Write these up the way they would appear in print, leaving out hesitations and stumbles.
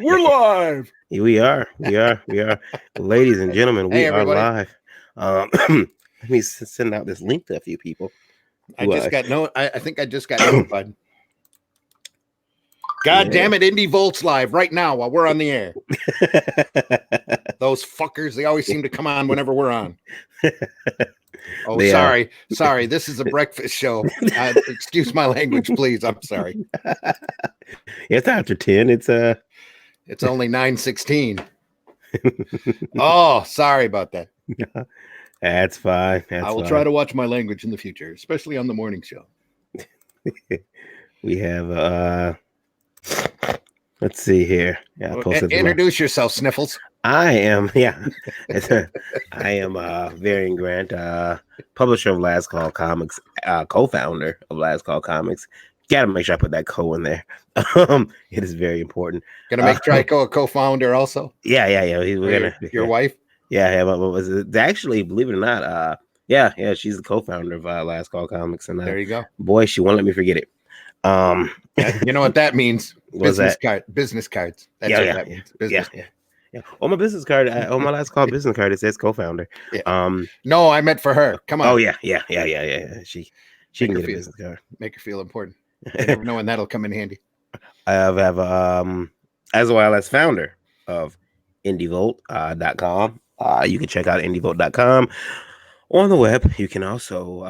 We're live. We are. Ladies and gentlemen, we Hey, are everybody. live. Let me send out this link to a few people. I think I just got notified. God damn it, Indie Volt's live right now while we're on the air. Those fuckers, they always seem to come on whenever we're on. Oh, sorry. This is a breakfast show. Excuse my language, please. I'm sorry. It's after 10. It's only 9:16. Oh, sorry about that. That's fine. I will try to watch my language in the future, especially on the morning show. We have let's see here. Yeah, introduce yourself, Sniffles. I am Varian Grant, publisher of Last Call Comics, co-founder of Last Call Comics. Gotta make sure I put that co in there. It is very important. Gonna make Trico a co-founder also. Yeah. Your wife. Yeah. What was it? Actually, believe it or not, yeah, she's the co-founder of Last Call Comics, and there you go. Boy, she won't let me forget it. You know what that means? Business cards. That's what that means. Business. Yeah. On my business card, on my Last Call business card, it says co-founder. Yeah. No, I meant for her. Come on. Oh yeah. She can get a business card. Make her feel important. You never know when that'll come in handy. I have as well as founder of IndieVolt.com. You can check out IndieVolt.com on the web. You can also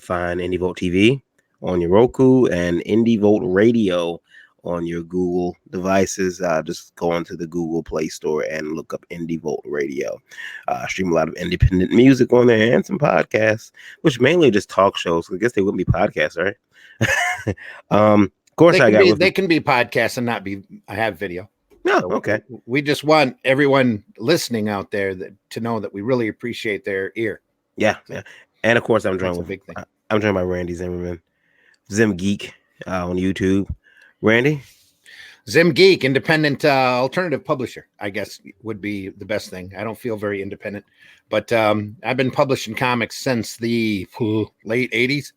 find IndieVolt TV on your Roku and IndieVolt Radio on your Google devices. Just go into the Google Play Store and look up IndieVolt Radio. Stream a lot of independent music on there and some podcasts, which mainly just talk shows. I guess they wouldn't be podcasts, right? Of course, they can be podcasts and not be. I have video. No, okay. We just want everyone listening out there to know that we really appreciate their ear. Yeah. And of course, I'm joined by Randy Zimmerman, Zim Geek on YouTube. Randy? Zim Geek, independent alternative publisher, I guess would be the best thing. I don't feel very independent, but I've been publishing comics since the late 80s.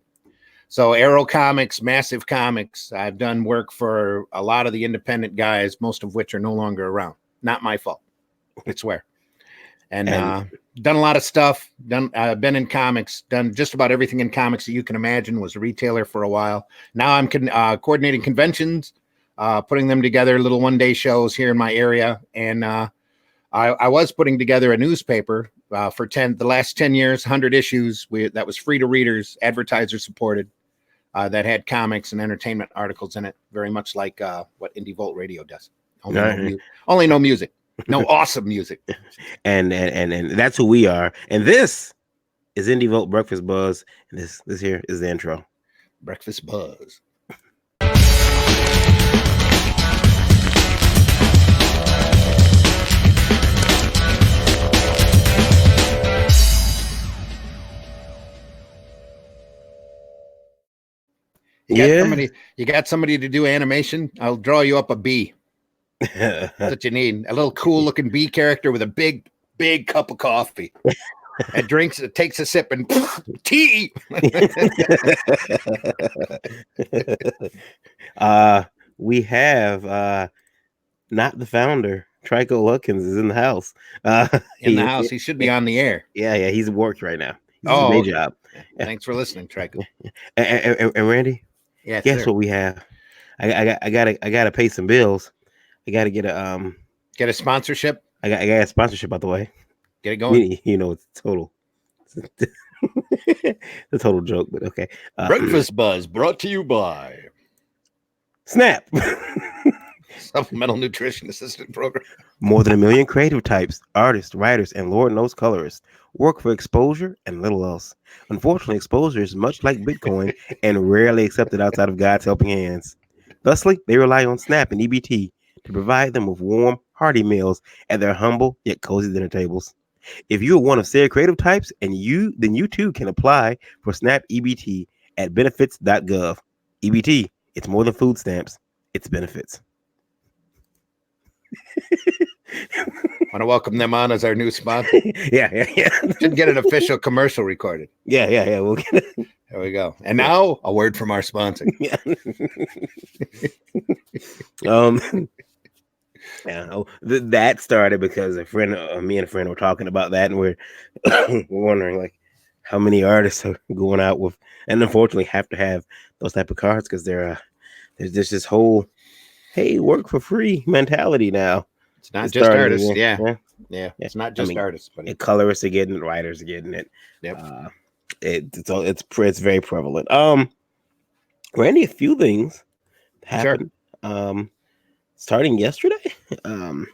So Arrow Comics, Massive Comics. I've done work for a lot of the independent guys, most of which are no longer around. Not my fault, I swear. And done a lot of stuff. Been in comics. Done just about everything in comics that you can imagine. Was a retailer for a while. Now I'm coordinating conventions, putting them together, little one-day shows here in my area. And I was putting together a newspaper for the last 10 years, 100 issues. That was free to readers, advertiser supported. That had comics and entertainment articles in it, very much like what Indie Volt Radio does. Only no music. No awesome music. And that's who we are. And this is Indie Volt Breakfast Buzz. And this here is the intro. Breakfast Buzz. You got somebody to do animation? I'll draw you up a bee. That's what you need. A little cool looking bee character with a big cup of coffee. It takes a sip and tea. We have not the founder. Trico Lutkins is in the house. In the house. He should be on the air. Yeah. He's at work right now. He's day job. Thanks for listening, Trico. And Randy? Yeah. Guess what we have? I gotta pay some bills. I gotta get a sponsorship. I got a sponsorship out the way. Get it going. You know, it's total. It's a total joke, but okay. Breakfast Buzz brought to you by Snap. Supplemental Nutrition Assistant Program. More than 1 million creative types, artists, writers, and Lord knows colorists work for exposure and little else. Unfortunately, exposure is much like Bitcoin and rarely accepted outside of God's helping hands. Thusly, they rely on Snap and EBT to provide them with warm, hearty meals at their humble yet cozy dinner tables. If you are one of said creative types, then you too can apply for Snap EBT at benefits.gov. EBT, it's more than food stamps, it's benefits. Want to welcome them on as our new sponsor? Yeah. Should get an official commercial recorded. Yeah. We'll get it. There we go. And now a word from our sponsor. Yeah. Yeah, that started because a friend, me and a friend were talking about that, and we're wondering like how many artists are going out with, and unfortunately have to have those type of cards because there's just this whole hey work for free mentality now. It's not It just started artists. again. Yeah. Yeah, Yeah. yeah. It's not I just mean, artists, but colorists are getting it, writers are getting it. yep. Uh, it's very prevalent. Randy, a few things Sure. happened. Starting yesterday. Um,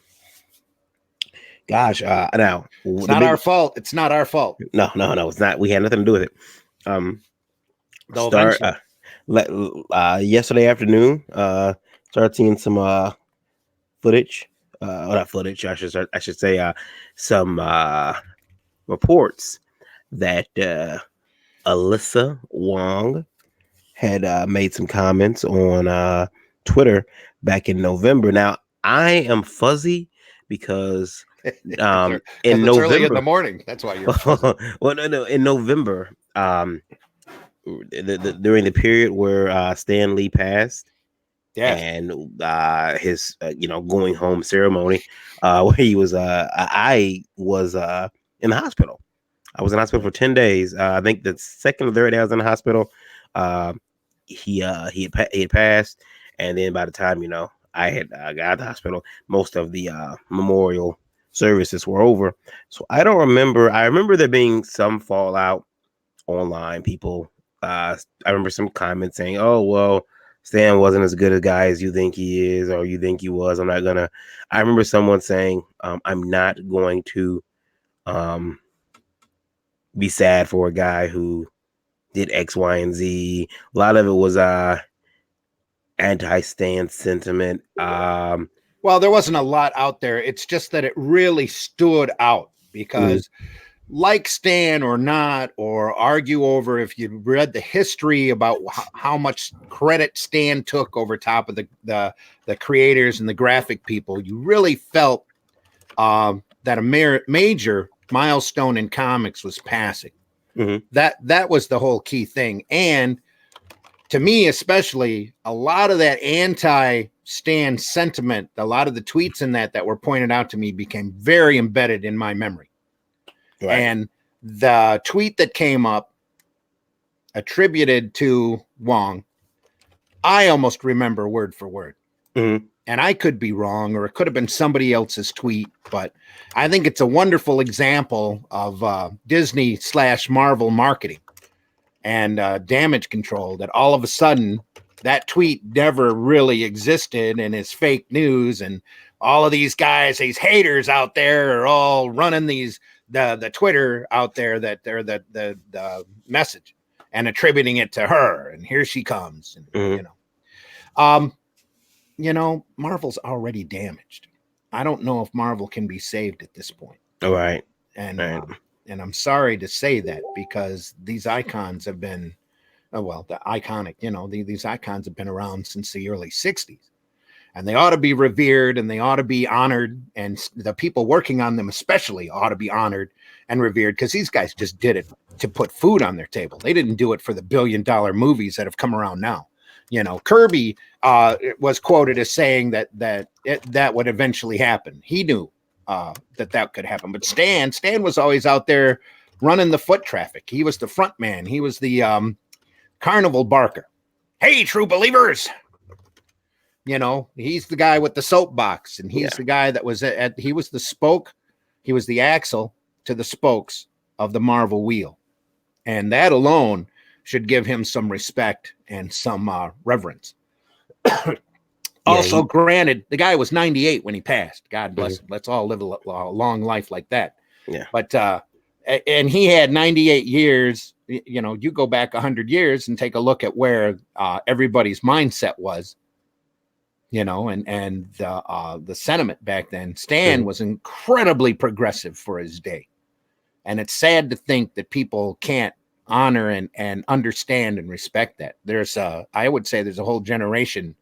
Gosh, now It's the not our big fault. It's not our fault. no, it's not. We had nothing to do with it. Um, Though start eventually. yesterday afternoon. Started seeing some footage. Well, not footage. I should say some reports that Alyssa Wong had made some comments on Twitter back in November. Now I am fuzzy because Because in it's early in the November. morning. That's why you're fuzzy. Well, no, in November, during the period where Stan Lee passed Yes. and his going home ceremony, where he was, I was in the hospital. I was in the hospital for 10 days. I think the second or third day I was in the hospital, uh, he had passed, and then by the time I had got out of the hospital, most of the memorial services were over. So I don't remember. I remember there being some fallout online. People, I remember some comments saying, "Oh well, Stan wasn't as good a guy as you think he is, or you think he was." I'm not gonna. I remember someone saying, "I'm not going to um, be sad for a guy who did X, Y, and Z." A lot of it was anti-Stan sentiment. Well, there wasn't a lot out there. It's just that it really stood out Mhm, because, like Stan or not, or argue over if you read the history about how much credit Stan took over top of the creators and the graphic people, you really felt that a major milestone in comics was passing. mhm, That was the whole key thing, and to me especially, a lot of that anti-Stan sentiment, a lot of the tweets in that were pointed out to me became very embedded in my memory. right. And the tweet that came up attributed to Wong, I almost remember word for word. Mhm, And I could be wrong, or it could have been somebody else's tweet, but I think it's a wonderful example of Disney/Marvel marketing and damage control, that all of a sudden that tweet never really existed and is fake news, and all of these guys, these haters out there, are all running the Twitter out there, that they're the message and attributing it to her, and here she comes, and mhm. um Marvel's already damaged. I don't know if Marvel can be saved at this point. All right, and right. and I'm sorry to say that, because these icons have been, the iconic, these icons have been around since the early 60s, and they ought to be revered, and they ought to be honored, and the people working on them especially ought to be honored and revered, because these guys just did it to put food on their table. They didn't do it for the billion-dollar movies that have come around now. Kirby was quoted as saying that would eventually happen. He knew that could happen, but Stan was always out there running the foot traffic. He was the front man. He was the carnival barker. Hey, true believers. He's the guy with the soapbox, and he's Yeah. the guy that was he was the spoke, he was the axle to the spokes of the Marvel wheel. And that alone should give him some respect and some reverence. Yeah. Also, granted, the guy was 98 when he passed. God bless him. Let's all live a long life like that. Yeah. But and he had 98 years. You go back 100 years and take a look at where everybody's mindset was. And the sentiment back then. Stan was incredibly progressive for his day, and it's sad to think that people can't honor and understand and respect that. I would say there's a whole generation,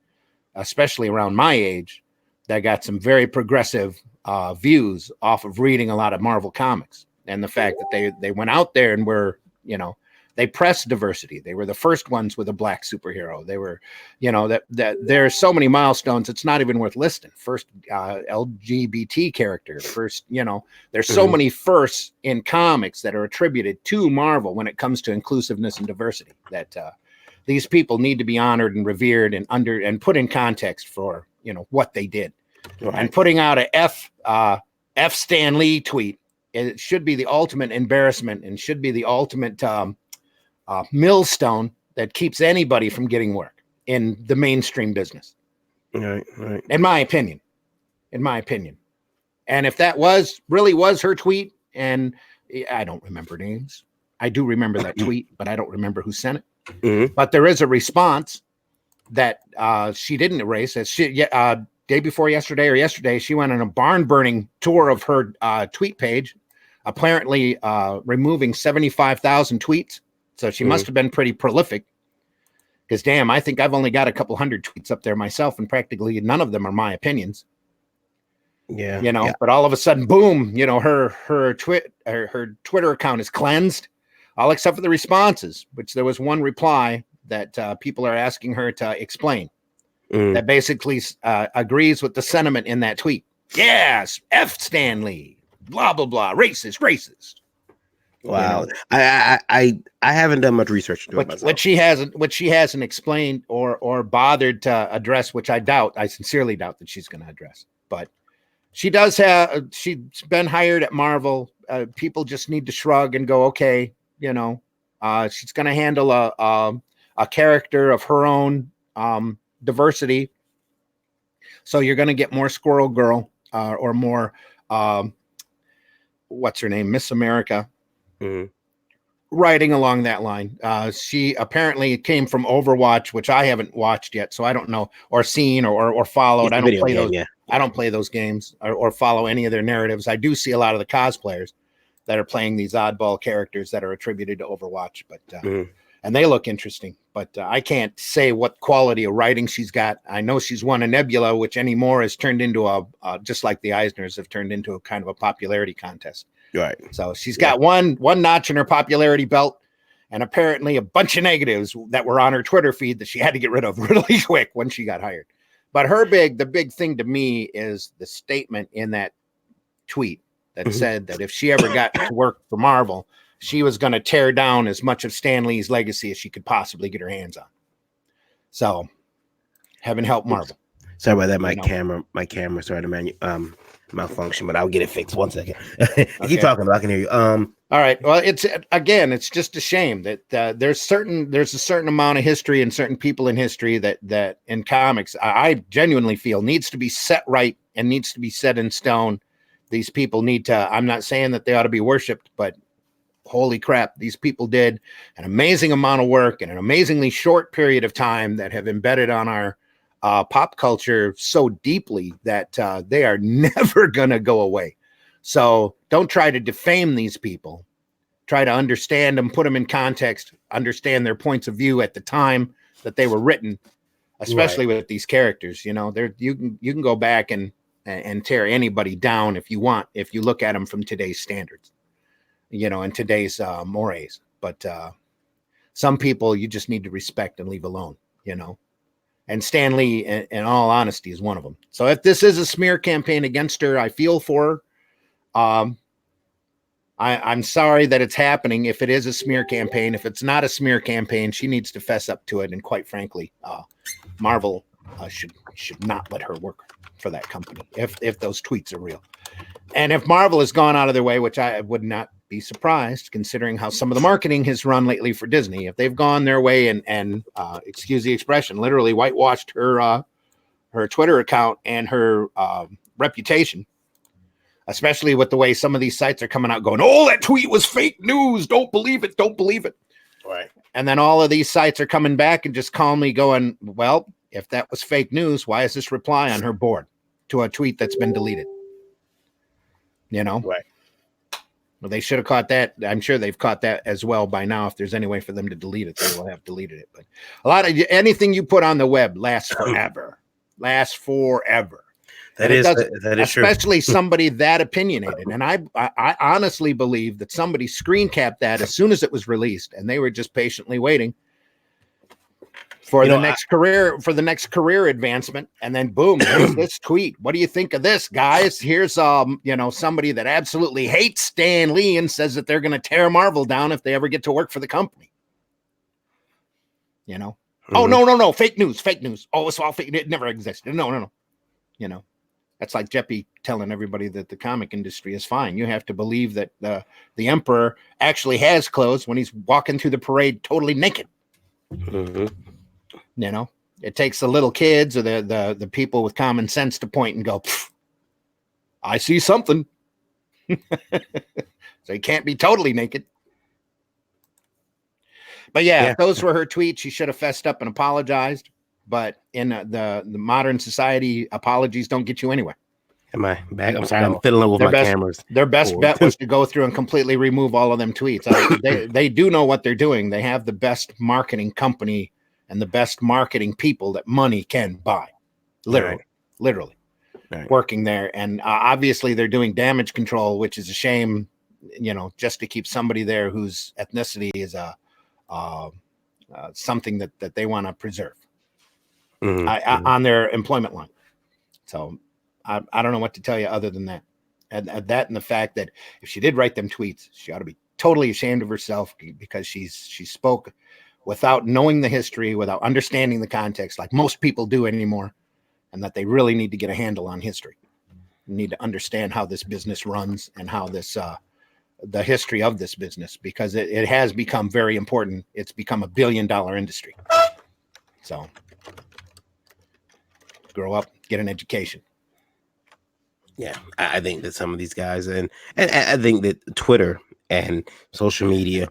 especially around my age, that got some very progressive views off of reading a lot of Marvel comics, and the fact that they went out there and were They pressed diversity. They were the first ones with a black superhero. They were, that there's so many milestones. It's not even worth listing. First LGBT character. First, there's so many firsts in comics that are attributed to Marvel when it comes to inclusiveness and diversity. That these people need to be honored and revered and put in context for what they did. Right. And putting out a F Stan Lee tweet, it should be the ultimate embarrassment and should be the ultimate millstone that keeps anybody from getting work in the mainstream business. Right. In my opinion. And if that really was her tweet, and I don't remember names. I do remember that tweet, but I don't remember who sent it. Mm-hmm. But there is a response that she didn't erase. Day before yesterday, she went on a barn burning tour of her tweet page, apparently removing 75,000 tweets. So she must have been pretty prolific, because damn, I think I've only got a couple hundred tweets up there myself, and practically none of them are my opinions. Yeah. But all of a sudden, boom, her Twitter account is cleansed, all except for the responses, which there was one reply that people are asking her to explain. That basically agrees with the sentiment in that tweet. Yes, F Stan Lee, blah blah blah, racist. Wow, I haven't done much research into it myself. What she hasn't explained or bothered to address, which I sincerely doubt that she's going to address. But she's been hired at Marvel. People just need to shrug and go, okay, she's going to handle a character of her own. Diversity, so you're going to get more Squirrel Girl or more what's her name, Miss America, writing along that line. She apparently came from Overwatch, which I haven't watched yet, so I don't know, or seen or followed. I don't play those. Yeah. I don't play those games or follow any of their narratives. I do see a lot of the cosplayers that are playing these oddball characters that are attributed to Overwatch, but and they look interesting. But I can't say what quality of writing she's got. I know she's won a Nebula, which anymore has turned into just like the Eisners have turned into a kind of a popularity contest. Right. So she's got one notch in her popularity belt, and apparently a bunch of negatives that were on her Twitter feed that she had to get rid of really quick when she got hired. But the big thing to me is the statement in that tweet that said that if she ever got to work for Marvel, she was going to tear down as much of Stan Lee's legacy as she could possibly get her hands on. So, heaven help Marvel. Sorry about that. My camera started to malfunction, but I'll get it fixed. 1 second. Keep talking, but I can hear you. All right. Well, it's just a shame that there's a certain amount of history and certain people in history that in comics I genuinely feel needs to be set right and needs to be set in stone. These people need to. I'm not saying that they ought to be worshipped, but holy crap, these people did an amazing amount of work in an amazingly short period of time that have embedded on our pop culture so deeply that they are never going to go away. So don't try to defame these people. Try to understand them, put them in context, understand their points of view at the time that they were written, especially with these characters. You can go back and tear anybody down if you want, if you look at them from today's standards. In today's mores, but some people you just need to respect and leave alone, and Stan Lee, in all honesty, is one of them. So if this is a smear campaign against her, I feel for her. I'm sorry that it's happening. If it is a smear campaign, if it's not a smear campaign, she needs to fess up to it. And quite frankly, Marvel should not let her work for that company if those tweets are real. And if Marvel has gone out of their way, which I would not be surprised considering how some of the marketing has run lately for Disney, if they've gone their way and excuse the expression, literally whitewashed her Twitter account and her reputation, especially with the way some of these sites are coming out going, oh, that tweet was fake news. Don't believe it. Right. And then all of these sites are coming back and just calmly going, well, if that was fake news, why is this reply on her board to a tweet that's been deleted? Right. Well, they should have caught that. I'm sure they've caught that as well by now. If there's any way for them to delete it, they will have deleted it. But anything you put on the web lasts forever. That And it is does, that is true. especially somebody that opinionated. And I honestly believe that somebody screen capped that as soon as it was released, and they were just patiently waiting for the next career advancement. And then boom, here's this tweet. What do you think of this, guys? Here's somebody that absolutely hates Stan Lee and says that they're going to tear Marvel down if they ever get to work for the company. Oh, no, fake news. Oh, it's all fake. It never existed. No. That's like Jeppy telling everybody that the comic industry is fine. You have to believe that the emperor actually has clothes when he's walking through the parade totally naked. It takes the little kids or the people with common sense to point and go, I see something. So he can't be totally naked. But yeah, those were her tweets. She should have fessed up and apologized. But in the modern society, apologies don't get you anywhere. Am I back? I'm sorry, I'm fiddling with my cameras. Their best bet was to go through and completely remove all of them tweets. They do know what they're doing. They have the best marketing company and the best marketing people that money can buy. Literally working there. And obviously they're doing damage control, which is a shame, just to keep somebody there whose ethnicity is something that they want to preserve on their employment line. So I don't know what to tell you other than that. And that and the fact that if she did write them tweets, she ought to be totally ashamed of herself because she spoke without knowing the history, without understanding the context, like most people do anymore, and that they really need to get a handle on history. You need to understand how this business runs and how this the history of this business, because it has become very important. It's become $1 billion industry. So grow up, get an education. Yeah, I think that some of these guys, and I think that Twitter and social media,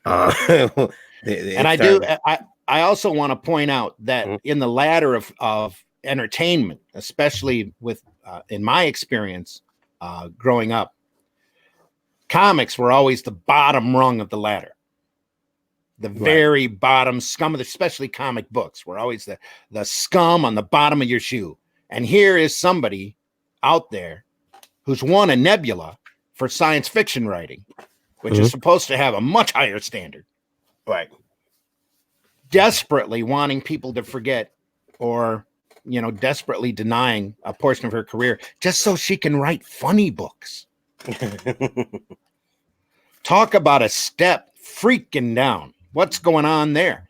and I also want to point out that in the ladder of entertainment, especially with in my experience growing up, comics were always the bottom rung of the ladder. The very bottom scum of especially comic books were always the scum on the bottom of your shoe. And here is somebody out there who's won a Nebula for science fiction writing, which is supposed to have a much higher standard. Right. Desperately wanting people to forget, or, desperately denying a portion of her career just so she can write funny books. Talk about a step freaking down. What's going on there?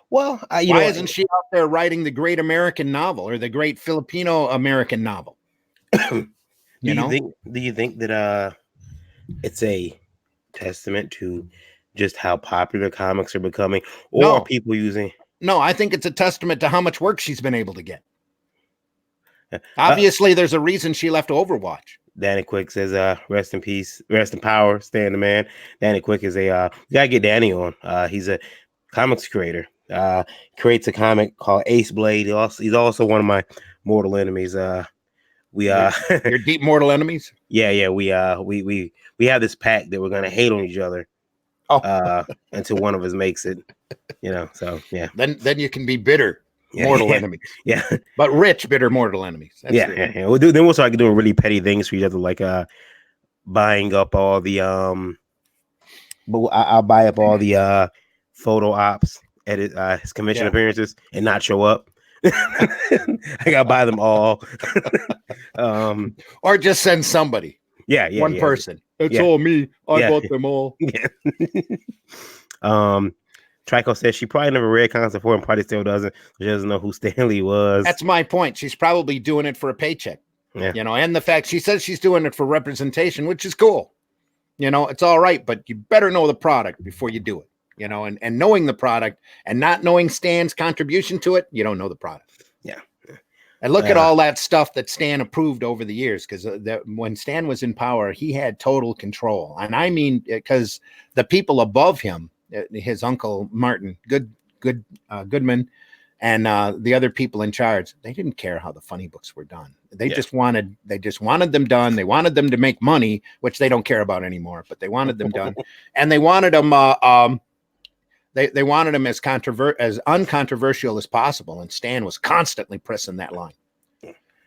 Well, why isn't she out there writing the great American novel or the great Filipino American novel? Do you think that it's a testament to just how popular comics are becoming, or are people using? No, I think it's a testament to how much work she's been able to get. Obviously, there's a reason she left Overwatch. Danny Quick says, rest in peace, rest in power, Stan the man. Danny Quick is you gotta get Danny on. He's a comics creator. Creates a comic called Ace Blade. He's also one of my mortal enemies. Your deep mortal enemies. Yeah. We have this pact that we're gonna hate on each other. Until one of us makes it. So yeah. Then you can be bitter. Mortal enemies, but rich, bitter mortal enemies. That's we'll start doing really petty things for each other, like buying up all the but I'll buy up all the photo ops at his convention appearances and not show up. I gotta buy them all. Or just send somebody. One person. It's all me. I bought them all. Trico says she probably never read comics before and probably still doesn't. She doesn't know who Stan Lee was. That's my point. She's probably doing it for a paycheck. And the fact she says she's doing it for representation, which is cool. It's all right, but you better know the product before you do it. And knowing the product and not knowing Stan's contribution to it, you don't know the product. Yeah. And look at all that stuff that Stan approved over the years, because when Stan was in power, he had total control. And I mean, because the people above him, his uncle Martin Goodman, and the other people in charge, they didn't care how the funny books were done. They just wanted them done. They wanted them to make money, which they don't care about anymore. But they wanted them done, and they wanted them. They wanted them as uncontroversial as possible. And Stan was constantly pressing that line.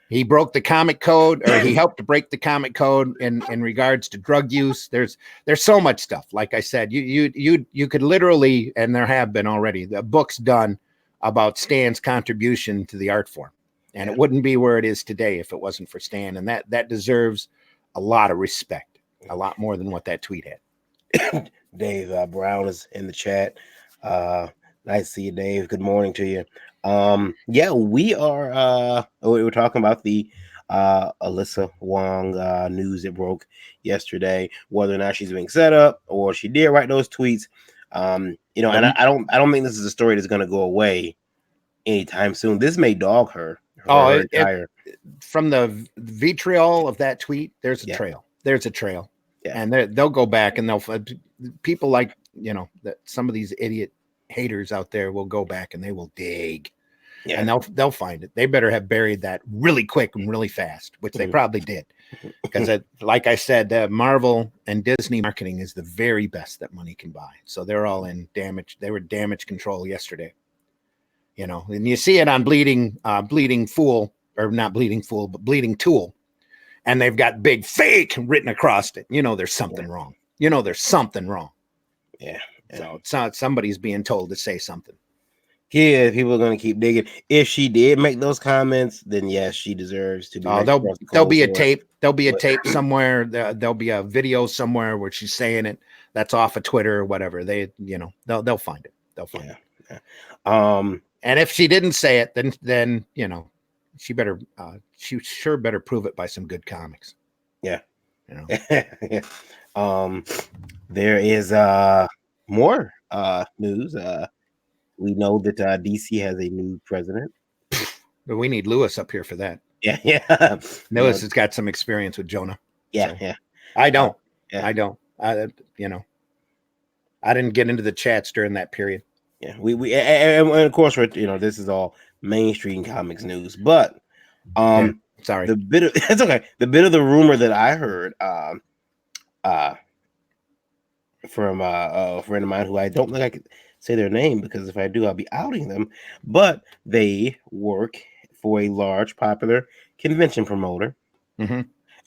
He broke the comic code, or he helped to break the comic code in regards to drug use. There's so much stuff. Like I said, you could literally, and there have been already, the books done about Stan's contribution to the art form, and it wouldn't be where it is today if it wasn't for Stan. And that deserves a lot of respect, a lot more than what that tweet had. Dave Brown is in the chat. Nice to see you, Dave. Good morning to you. Yeah, we were talking about the Alyssa Wong news that broke yesterday, whether or not she's being set up or she did write those tweets. And I don't think this is a story that's going to go away anytime soon. This may dog her. From the vitriol of that tweet, there's a trail. There's a trail. Yeah. And they'll go back and people like, that some of these idiot haters out there will go back and they will dig. Yeah. And they'll find it. They better have buried that really quick and really fast, which they probably did. Because like I said, Marvel and Disney marketing is the very best that money can buy. So they're all in damage. They were damage control yesterday. And you see it on Bleeding Fool, or not Bleeding Fool, but Bleeding Tool. And they've got big fake written across it. There's something wrong. There's something wrong. Yeah. So it's not somebody's being told to say something. Yeah, people are going to keep digging. If she did make those comments, then yes, she deserves to be. There'll be a tape. There'll be a tape somewhere. There'll be a video somewhere where she's saying it. That's off of Twitter or whatever. They'll find it. They'll find it. Yeah. And if she didn't say it, then she sure better prove it by some good comics. Yeah. Yeah. There is more news. We know that DC has a new president. But we need Lewis up here for that. Yeah. Lewis has got some experience with Jonah. Yeah, so. Yeah. I don't. I don't. I didn't get into the chats during that period. Yeah, we and of course this is all mainstream comics news, but sorry, it's okay. The bit of the rumor that I heard from a friend of mine who I don't think I could say their name, because if I do, I'll be outing them. But they work for a large, popular convention promoter,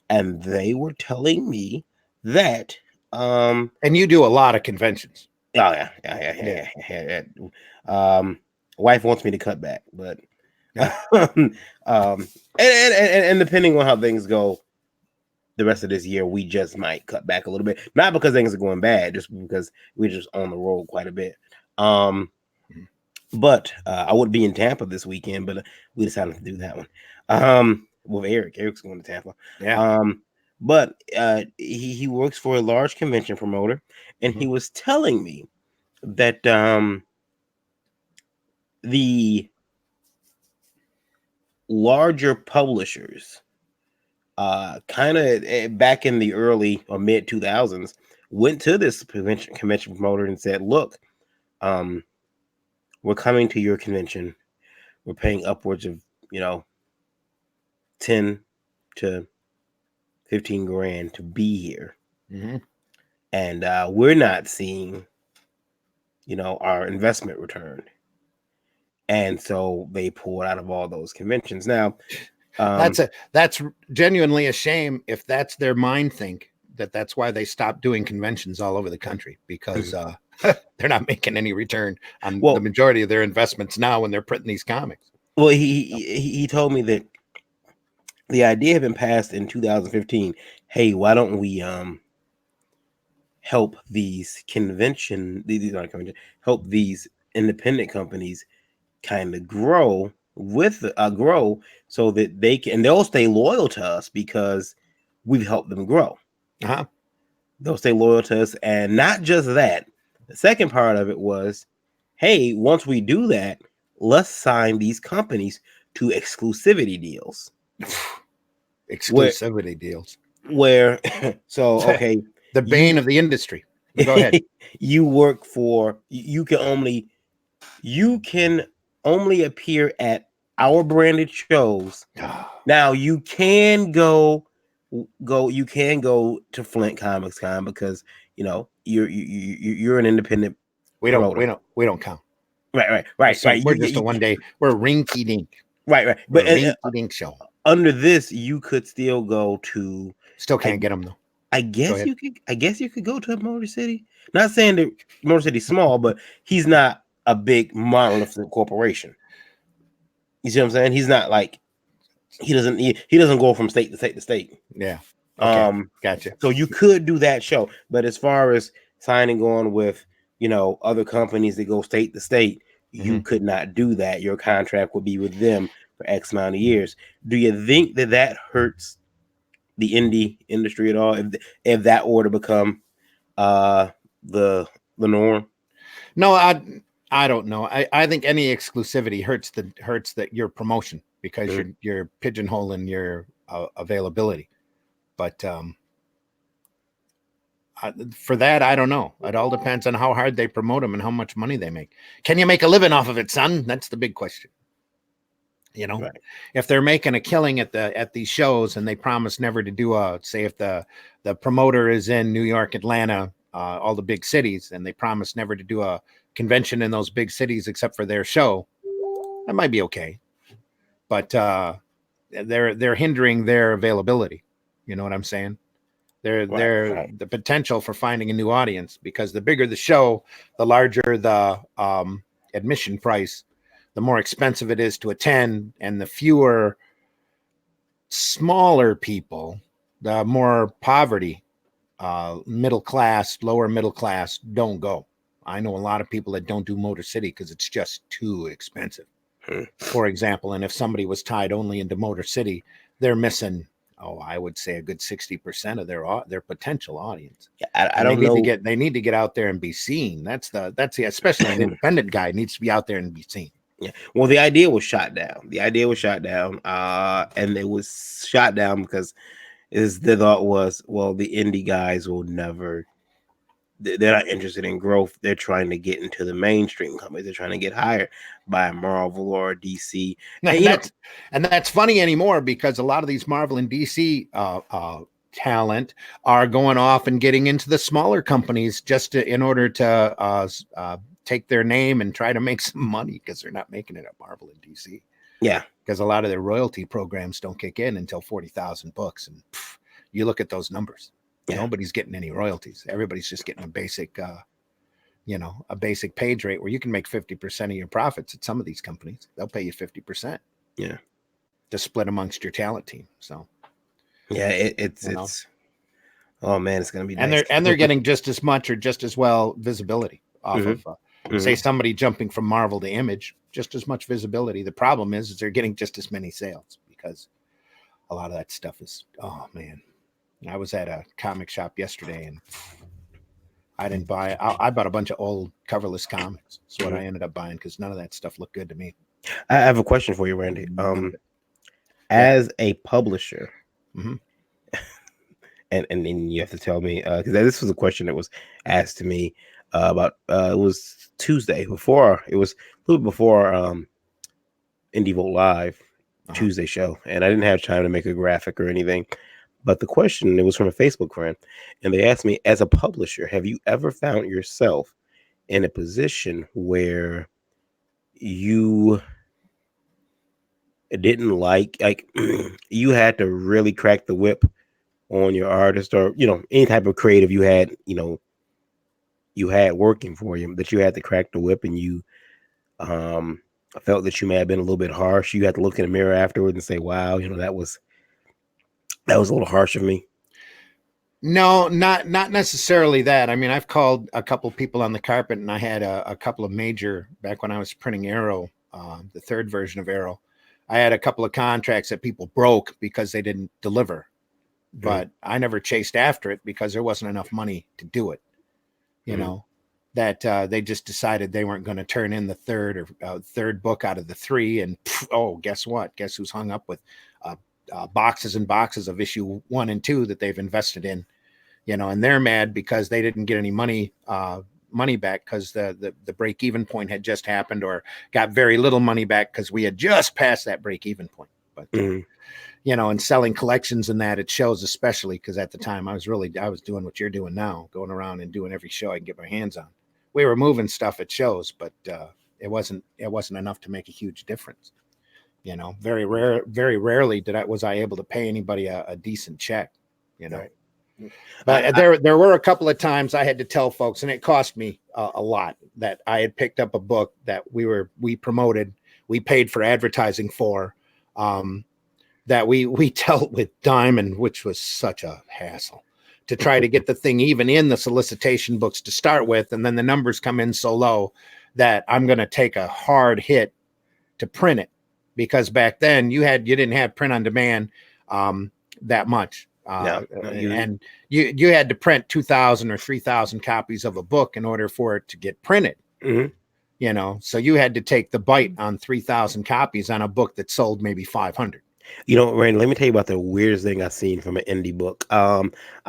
and they were telling me that. And you do a lot of conventions. Oh yeah. Wife wants me to cut back, but and depending on how things go the rest of this year, we just might cut back a little bit. Not because things are going bad, just because we're just on the road quite a bit. But I would be in Tampa this weekend, but we decided to do that one. With Eric. Eric's going to Tampa. Yeah. But he works for a large convention promoter, and he was telling me that the larger publishers, kind of back in the early or mid 2000s, went to this convention promoter and said, "Look, we're coming to your convention. We're paying upwards of 10 to 15 grand to be here, and we're not seeing our investment return." And so they pulled out of all those conventions. Now that's genuinely a shame if that's their mind think, that's why they stopped doing conventions all over the country, because they're not making any return on the majority of their investments now when they're printing these comics. Well, he told me that the idea had been passed in 2015. Hey, why don't we help these help these independent companies kind of grow so that they'll stay loyal to us because we've helped them grow. They'll stay loyal to us. And not just that, the second part of it was, hey, once we do that, let's sign these companies to exclusivity deals. Deals where so okay, the bane of the industry. Go ahead. You can only appear at our branded shows. Now you can go to Flint Comics Con because you're an independent. We don't count. Right. We're just a one day. We're rinky dink. Right. But rinky dink show. under this, you could still go to. Still can't get them though. I guess you could. I guess you could go to Motor City. Not saying that Motor City's small, but he's not a big monolithic corporation. You see what I'm saying? He's not like he doesn't go from state to state to state. Yeah. Okay. Gotcha. So you could do that show, but as far as signing on with other companies that go state to state, you could not do that. Your contract would be with them for X amount of years. Do you think that hurts the indie industry at all if that were to become the norm? No, I don't know. I think any exclusivity hurts your promotion because you're pigeonholing your availability. But for that, I don't know. It all depends on how hard they promote them and how much money they make. Can you make a living off of it, son? That's the big question. Right. If they're making a killing at these shows and they promise never to do say if the promoter is in New York, Atlanta, all the big cities, and they promise never to do a convention in those big cities except for their show, that might be okay. But they're hindering their availability. You know what I'm saying? They're the potential for finding a new audience, because the bigger the show, the larger the admission price, the more expensive it is to attend, and the fewer smaller people, the more poverty, middle class, lower middle class don't go. I know a lot of people that don't do Motor City because it's just too expensive. For example, and if somebody was tied only into Motor City, they're missing, I would say a good 60% of their potential audience. Yeah, I don't know. They need to get out there and be seen. That's the especially an independent guy needs to be out there and be seen. Yeah. Well, the idea was shot down. And it was shot down because the thought was, well, the indie guys will never. They're not interested in growth. They're trying to get into the mainstream companies. They're trying to get hired by Marvel or DC. And that's funny anymore, because a lot of these Marvel and DC talent are going off and getting into the smaller companies in order to take their name and try to make some money, because they're not making it at Marvel and DC. Yeah, because a lot of their royalty programs don't kick in until 40,000 books, and you look at those numbers. Yeah. Nobody's getting any royalties. Everybody's just getting a basic, a basic page rate where you can make 50% of your profits at some of these companies. They'll pay you 50%. Yeah, to split amongst your talent team. So, yeah, it's oh man, it's gonna be nice. And they're getting just as much or just as well visibility off of say somebody jumping from Marvel to Image, just as much visibility. The problem is they're getting just as many sales, because a lot of that stuff is, oh man. I was at a comic shop yesterday and I didn't buy. I bought a bunch of old coverless comics. That's what I ended up buying, because none of that stuff looked good to me. I have a question for you, Randy. As a publisher, and then you have to tell me, because this was a question that was asked to me about. It was Tuesday before. It was a little before Indie Vote Live Tuesday show, and I didn't have time to make a graphic or anything. But the question, it was from a Facebook friend, and they asked me, as a publisher, have you ever found yourself in a position where you didn't like you had to really crack the whip on your artist, or any type of creative you had working for you, that you had to crack the whip, and you felt that you may have been a little bit harsh? You had to look in the mirror afterwards and say, wow, that was a little harsh of me. No, not necessarily that. I mean, I've called a couple of people on the carpet, and I had a couple of major, back when I was printing Arrow, the third version of Arrow, I had a couple of contracts that people broke because they didn't deliver, but I never chased after it because there wasn't enough money to do it. That they just decided they weren't going to turn in the third book out of the 3. And guess what? Guess who's hung up with boxes and boxes of issue 1 and 2 that they've invested in, and they're mad because they didn't get any money back, because the break-even point had just happened, or got very little money back because we had just passed that break-even point. But and selling collections and that, it shows, especially because at the time I was doing what you're doing now, going around and doing every show I can get my hands on. We were moving stuff at shows, but it wasn't enough to make a huge difference. Very rarely was I able to pay anybody a decent check, Right. But there were a couple of times I had to tell folks, and it cost me a lot, that I had picked up a book that we promoted, we paid for advertising for, that we dealt with Diamond, which was such a hassle to try to get the thing even in the solicitation books to start with, and then the numbers come in so low that I'm going to take a hard hit to print it, because back then you didn't have print on demand that much. And you had to print 2,000 or 3,000 copies of a book in order for it to get printed. Mm-hmm. So you had to take the bite on 3,000 copies on a book that sold maybe 500. Randy, let me tell you about the weirdest thing I seen from an indie book. I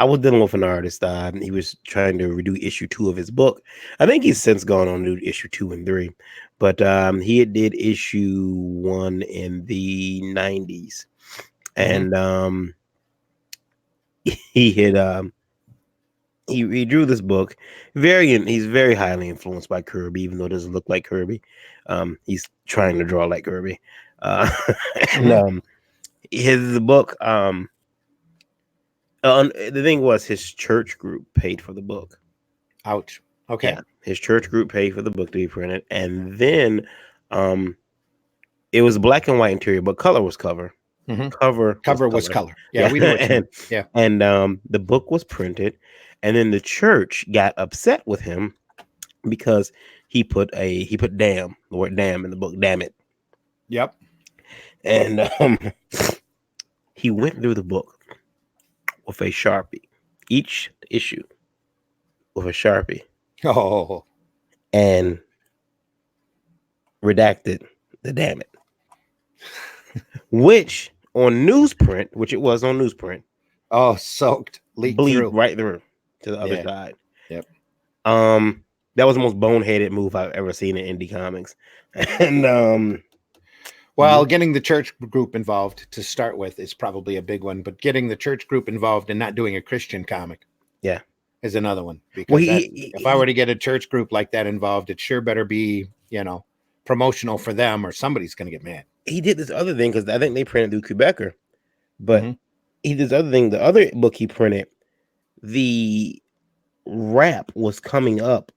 was dealing with an artist. He was trying to redo issue 2 of his book. I think he's since gone on to do issue 2 and 3, but he did issue 1 in the 90s, and he had he drew this book. He's very highly influenced by Kirby, even though it doesn't look like Kirby. He's trying to draw like Kirby, and his book. The thing was, his church group paid for the book. Ouch. Okay. Yeah, his church group paid for the book to be printed, and then it was black and white interior, but color was cover. Cover was color. Yeah, we know what you mean. Yeah. And the book was printed, and then the church got upset with him because he put the word damn in the book. Damn it. Yep. And he went through the book with a Sharpie, each issue with a Sharpie. Oh. And redacted the damn it. Which on newsprint, which it was on newsprint. Oh, soaked, leaked through. Right through to the other side. Yep. That was the most boneheaded move I've ever seen in indie comics. And well, getting the church group involved to start with is probably a big one, but getting the church group involved and not doing a Christian comic, is another one. Because if I were to get a church group like that involved, it sure better be, promotional for them, or somebody's going to get mad. He did this other thing because I think they printed through Quebecer, but he did this other thing. The other book he printed, the wrap was coming up.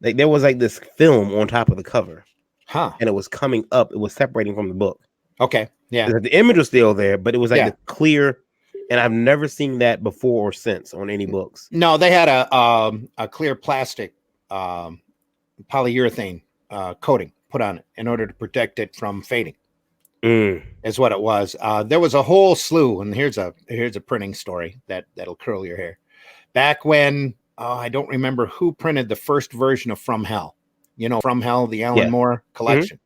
Like there was like this film on top of the cover. And it was coming up. It was separating from the book. Okay. Yeah. The image was still there, but it was like the clear. And I've never seen that before or since on any books. No, they had a clear plastic polyurethane coating put on it in order to protect it from fading. Is what it was. There was a whole slew, and here's a printing story that'll curl your hair. Back when I don't remember who printed the first version of From Hell. From Hell, the Alan Moore collection.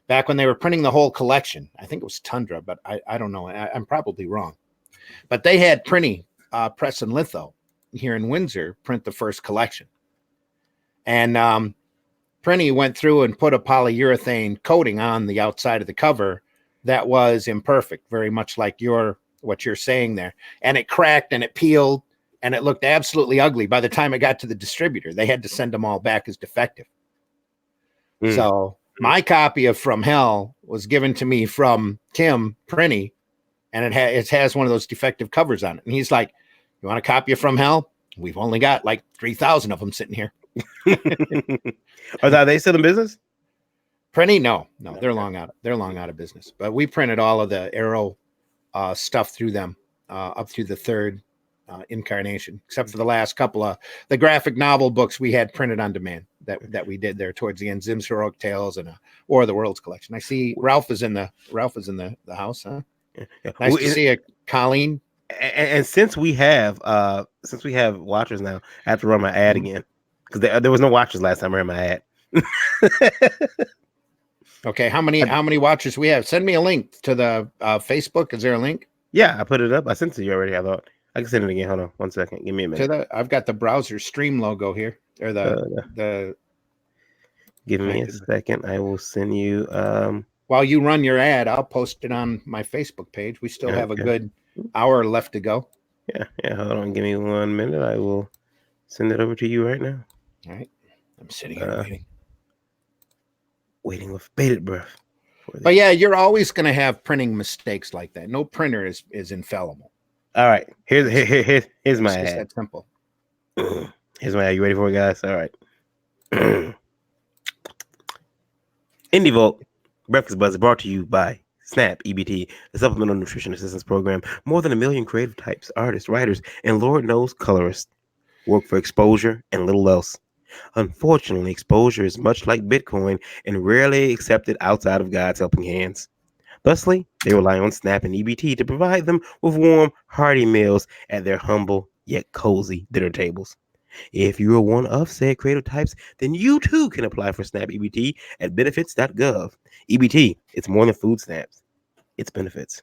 Back when they were printing the whole collection, I think it was Tundra, but I don't know. I'm probably wrong. But they had Prinny Press and Litho here in Windsor print the first collection. And Prinny went through and put a polyurethane coating on the outside of the cover that was imperfect, very much like what you're saying there. And it cracked and it peeled and it looked absolutely ugly. By the time it got to the distributor, they had to send them all back as defective. So my copy of From Hell was given to me from Tim Prinny, and it has one of those defective covers on it. And he's like, "You want a copy of From Hell? We've only got like 3,000 of them sitting here." Are they still in business? Prinny? No, they're long out of business. But we printed all of the Arrow stuff through them up through the third incarnation, except for the last couple of the graphic novel books we had printed on demand that we did there towards the end. Zim's Heroic Tales and War of the Worlds collection. I see Ralph is in the house, huh? Yeah. Nice to see you, Colleen. And since we have watchers now, I have to run my ad again because there was no watchers last time I ran my ad. Okay, how many watchers we have? Send me a link to the Facebook. Is there a link? Yeah, I put it up. I sent it to you already. I thought I can send it again. Hold on 1 second. Give me a minute. I've got the browser stream logo here, or the. Give me a second. I will send you. While you run your ad, I'll post it on my Facebook page. We still have a good hour left to go. Yeah. Hold on. Give me 1 minute. I will send it over to you right now. All right. I'm sitting here waiting with bated breath. But yeah, you're always going to have printing mistakes like that. No printer is infallible. All right, here's my It's just ad. that simple. Here's my ad. You ready for it, guys? All right. IndieVolt Breakfast Buzz is brought to you by SNAP EBT, the Supplemental Nutrition Assistance Program. More than 1 million creative types, artists, writers, and Lord knows colorists work for exposure and little else. Unfortunately, exposure is much like Bitcoin and rarely accepted outside of God's helping hands. Thusly, they rely on SNAP and EBT to provide them with warm, hearty meals at their humble yet cozy dinner tables. If you are one of said creative types, then you too can apply for SNAP EBT at benefits.gov. EBT, it's more than food stamps, it's benefits.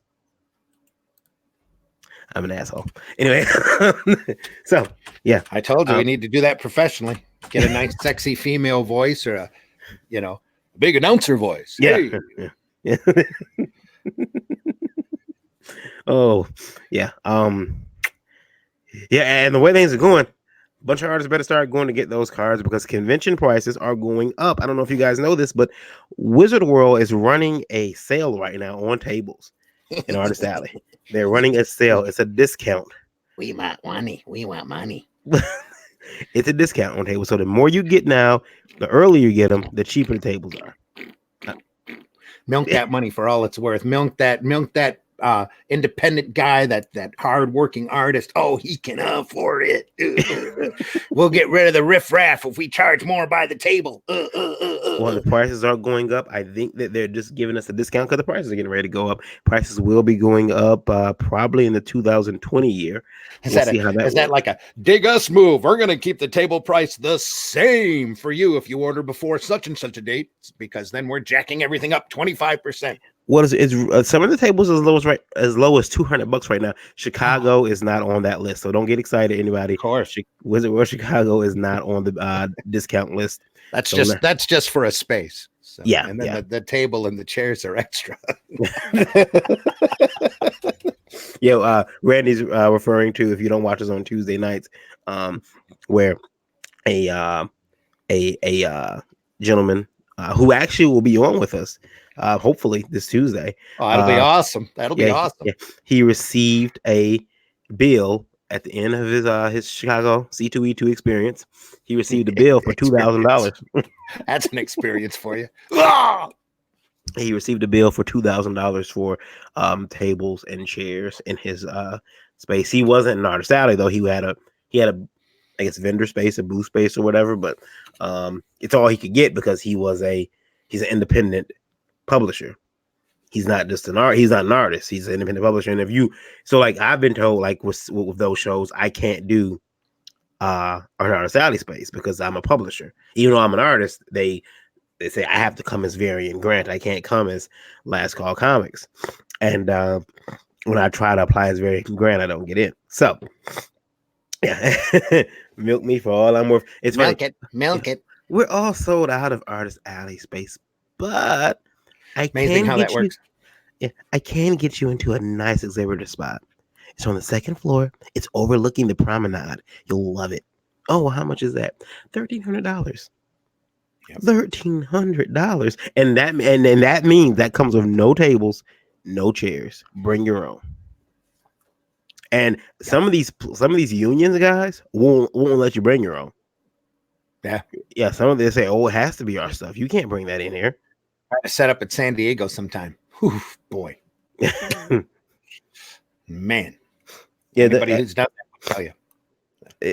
I'm an asshole. Anyway, so yeah. I told you we need to do that professionally. Get a nice, sexy female voice or a big announcer voice. Yeah. Hey. Yeah. Oh, yeah. Yeah, and the way things are going, a bunch of artists better start going to get those cards because convention prices are going up. I don't know if you guys know this, but Wizard World is running a sale right now on tables in Artist Alley. They're running a sale. It's a discount. We want money. We want money. It's a discount on tables. So the more you get now, the earlier you get them, the cheaper the tables are. Milk that money for all it's worth. Milk that independent guy, that hard-working artist. Oh, he can afford it. We'll get rid of the riffraff if we charge more by the table. Well, the prices are going up. I think that they're just giving us a discount because the prices are getting ready to go up. Prices will be going up probably in the 2020 year. Is that like a dig us move? We're going to keep the table price the same for you if you order before such and such a date, because then we're jacking everything up 25%. What is some of the tables as low as $200 right now. Chicago is not on that list, so don't get excited, anybody. Of course, Wizard World Chicago is not on the discount list. That's just for a space. So, yeah, and then the table and the chairs are extra. Yeah, Randy's referring to, if you don't watch us on Tuesday nights, where a gentleman who actually will be on with us, hopefully this Tuesday. Oh, that'll be awesome. That'll be awesome. Yeah. He received a bill at the end of his Chicago C2E2 experience. He received a bill for $2,000. That's an experience for you. He received a bill for $2,000 for tables and chairs in his space. He wasn't an Artist Alley though. He had a I guess vendor space, a booth space or whatever, but it's all he could get because he's an independent publisher. He's not just he's not an artist, he's an independent publisher. And I've been told, like with those shows, I can't do an Artist Alley space because I'm a publisher. Even though I'm an artist, they say I have to come as Varian Grant. I can't come as Last Call Comics. And when I try to apply as Varian Grant, I don't get in. So yeah, milk me for all I'm worth. It's milk it. We're all sold out of Artist Alley space, but amazing how that works. Yeah, I can get you into a nice exhibitor spot. It's on the second floor. It's overlooking the promenade. You'll love it. Oh, well, how much is that? $1,300. Yep. $1,300, and that means that comes with no tables, no chairs. Bring your own. And some of these unions guys won't let you bring your own. Yeah. Some of them say, "Oh, it has to be our stuff. You can't bring that in here." Try to set up at San Diego sometime. Whew, boy, man. Yeah, anybody who's done that will tell you.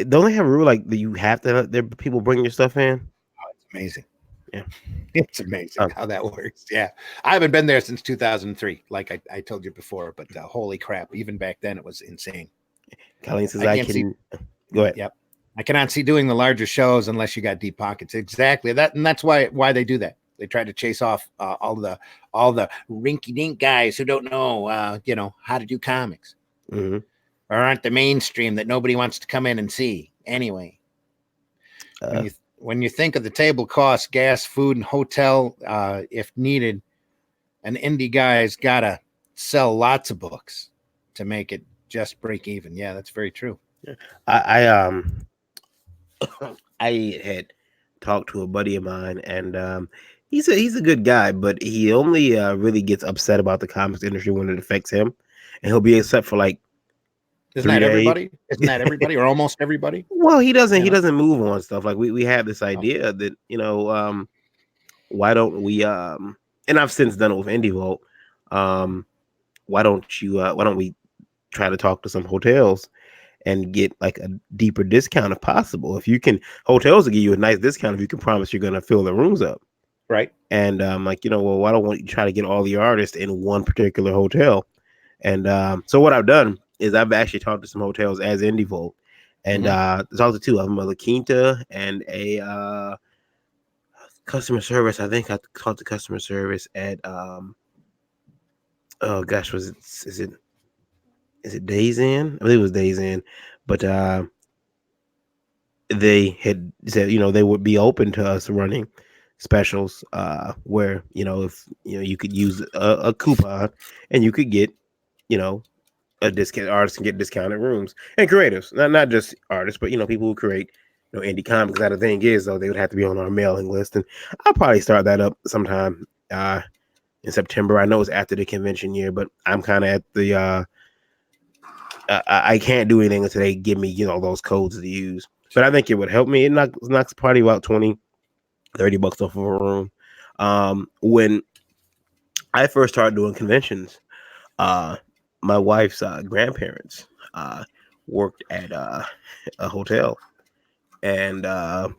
Don't they have a rule like that you have to let people bring your stuff in? Oh, it's amazing. Yeah, it's amazing how that works. Yeah, I haven't been there since 2003, like I told you before. But holy crap, even back then it was insane. Colleen says, "I can." Go ahead. Yep, I cannot see doing the larger shows unless you got deep pockets. Exactly that, and that's why they do that. They try to chase off all the rinky-dink guys who don't know how to do comics, or aren't the mainstream that nobody wants to come in and see anyway. When you think of the table costs, gas, food, and hotel, if needed, an indie guy's got to sell lots of books to make it just break even. Yeah, that's very true. I had talked to a buddy of mine, and he's a good guy, but he only really gets upset about the comics industry when it affects him, and he'll be upset for like Isn't that 3 days. everybody? Isn't that everybody or almost everybody? Well, he doesn't You he know? doesn't move on stuff. Like we had this Oh, idea that why don't we and I've since done it with IndieVolt. Why don't we try to talk to some hotels and get like a deeper discount if possible? If you can, hotels will give you a nice discount if you can promise you're gonna fill the rooms up. right. And like, well, why don't we try to get all the artists in one particular hotel? And so what I've done is I've actually talked to some hotels as IndieVolt, and talked to two of them, a La Quinta and a customer service. I think I talked to customer service at oh gosh, is it Days Inn? I believe it was Days Inn, but they had said they would be open to us running specials where if you could use a coupon and you could get a discount. Artists can get discounted rooms, and creatives, not just artists, but people who create indie comics. That the thing is, though, they would have to be on our mailing list, and I'll probably start that up sometime in September. I know it's after the convention year, but I'm kind of at the I can't do anything until they give me those codes to use. But I think it would help me. It knocks probably about $20-$30 off of a room. When I first started doing conventions, my wife's grandparents worked at a hotel, and a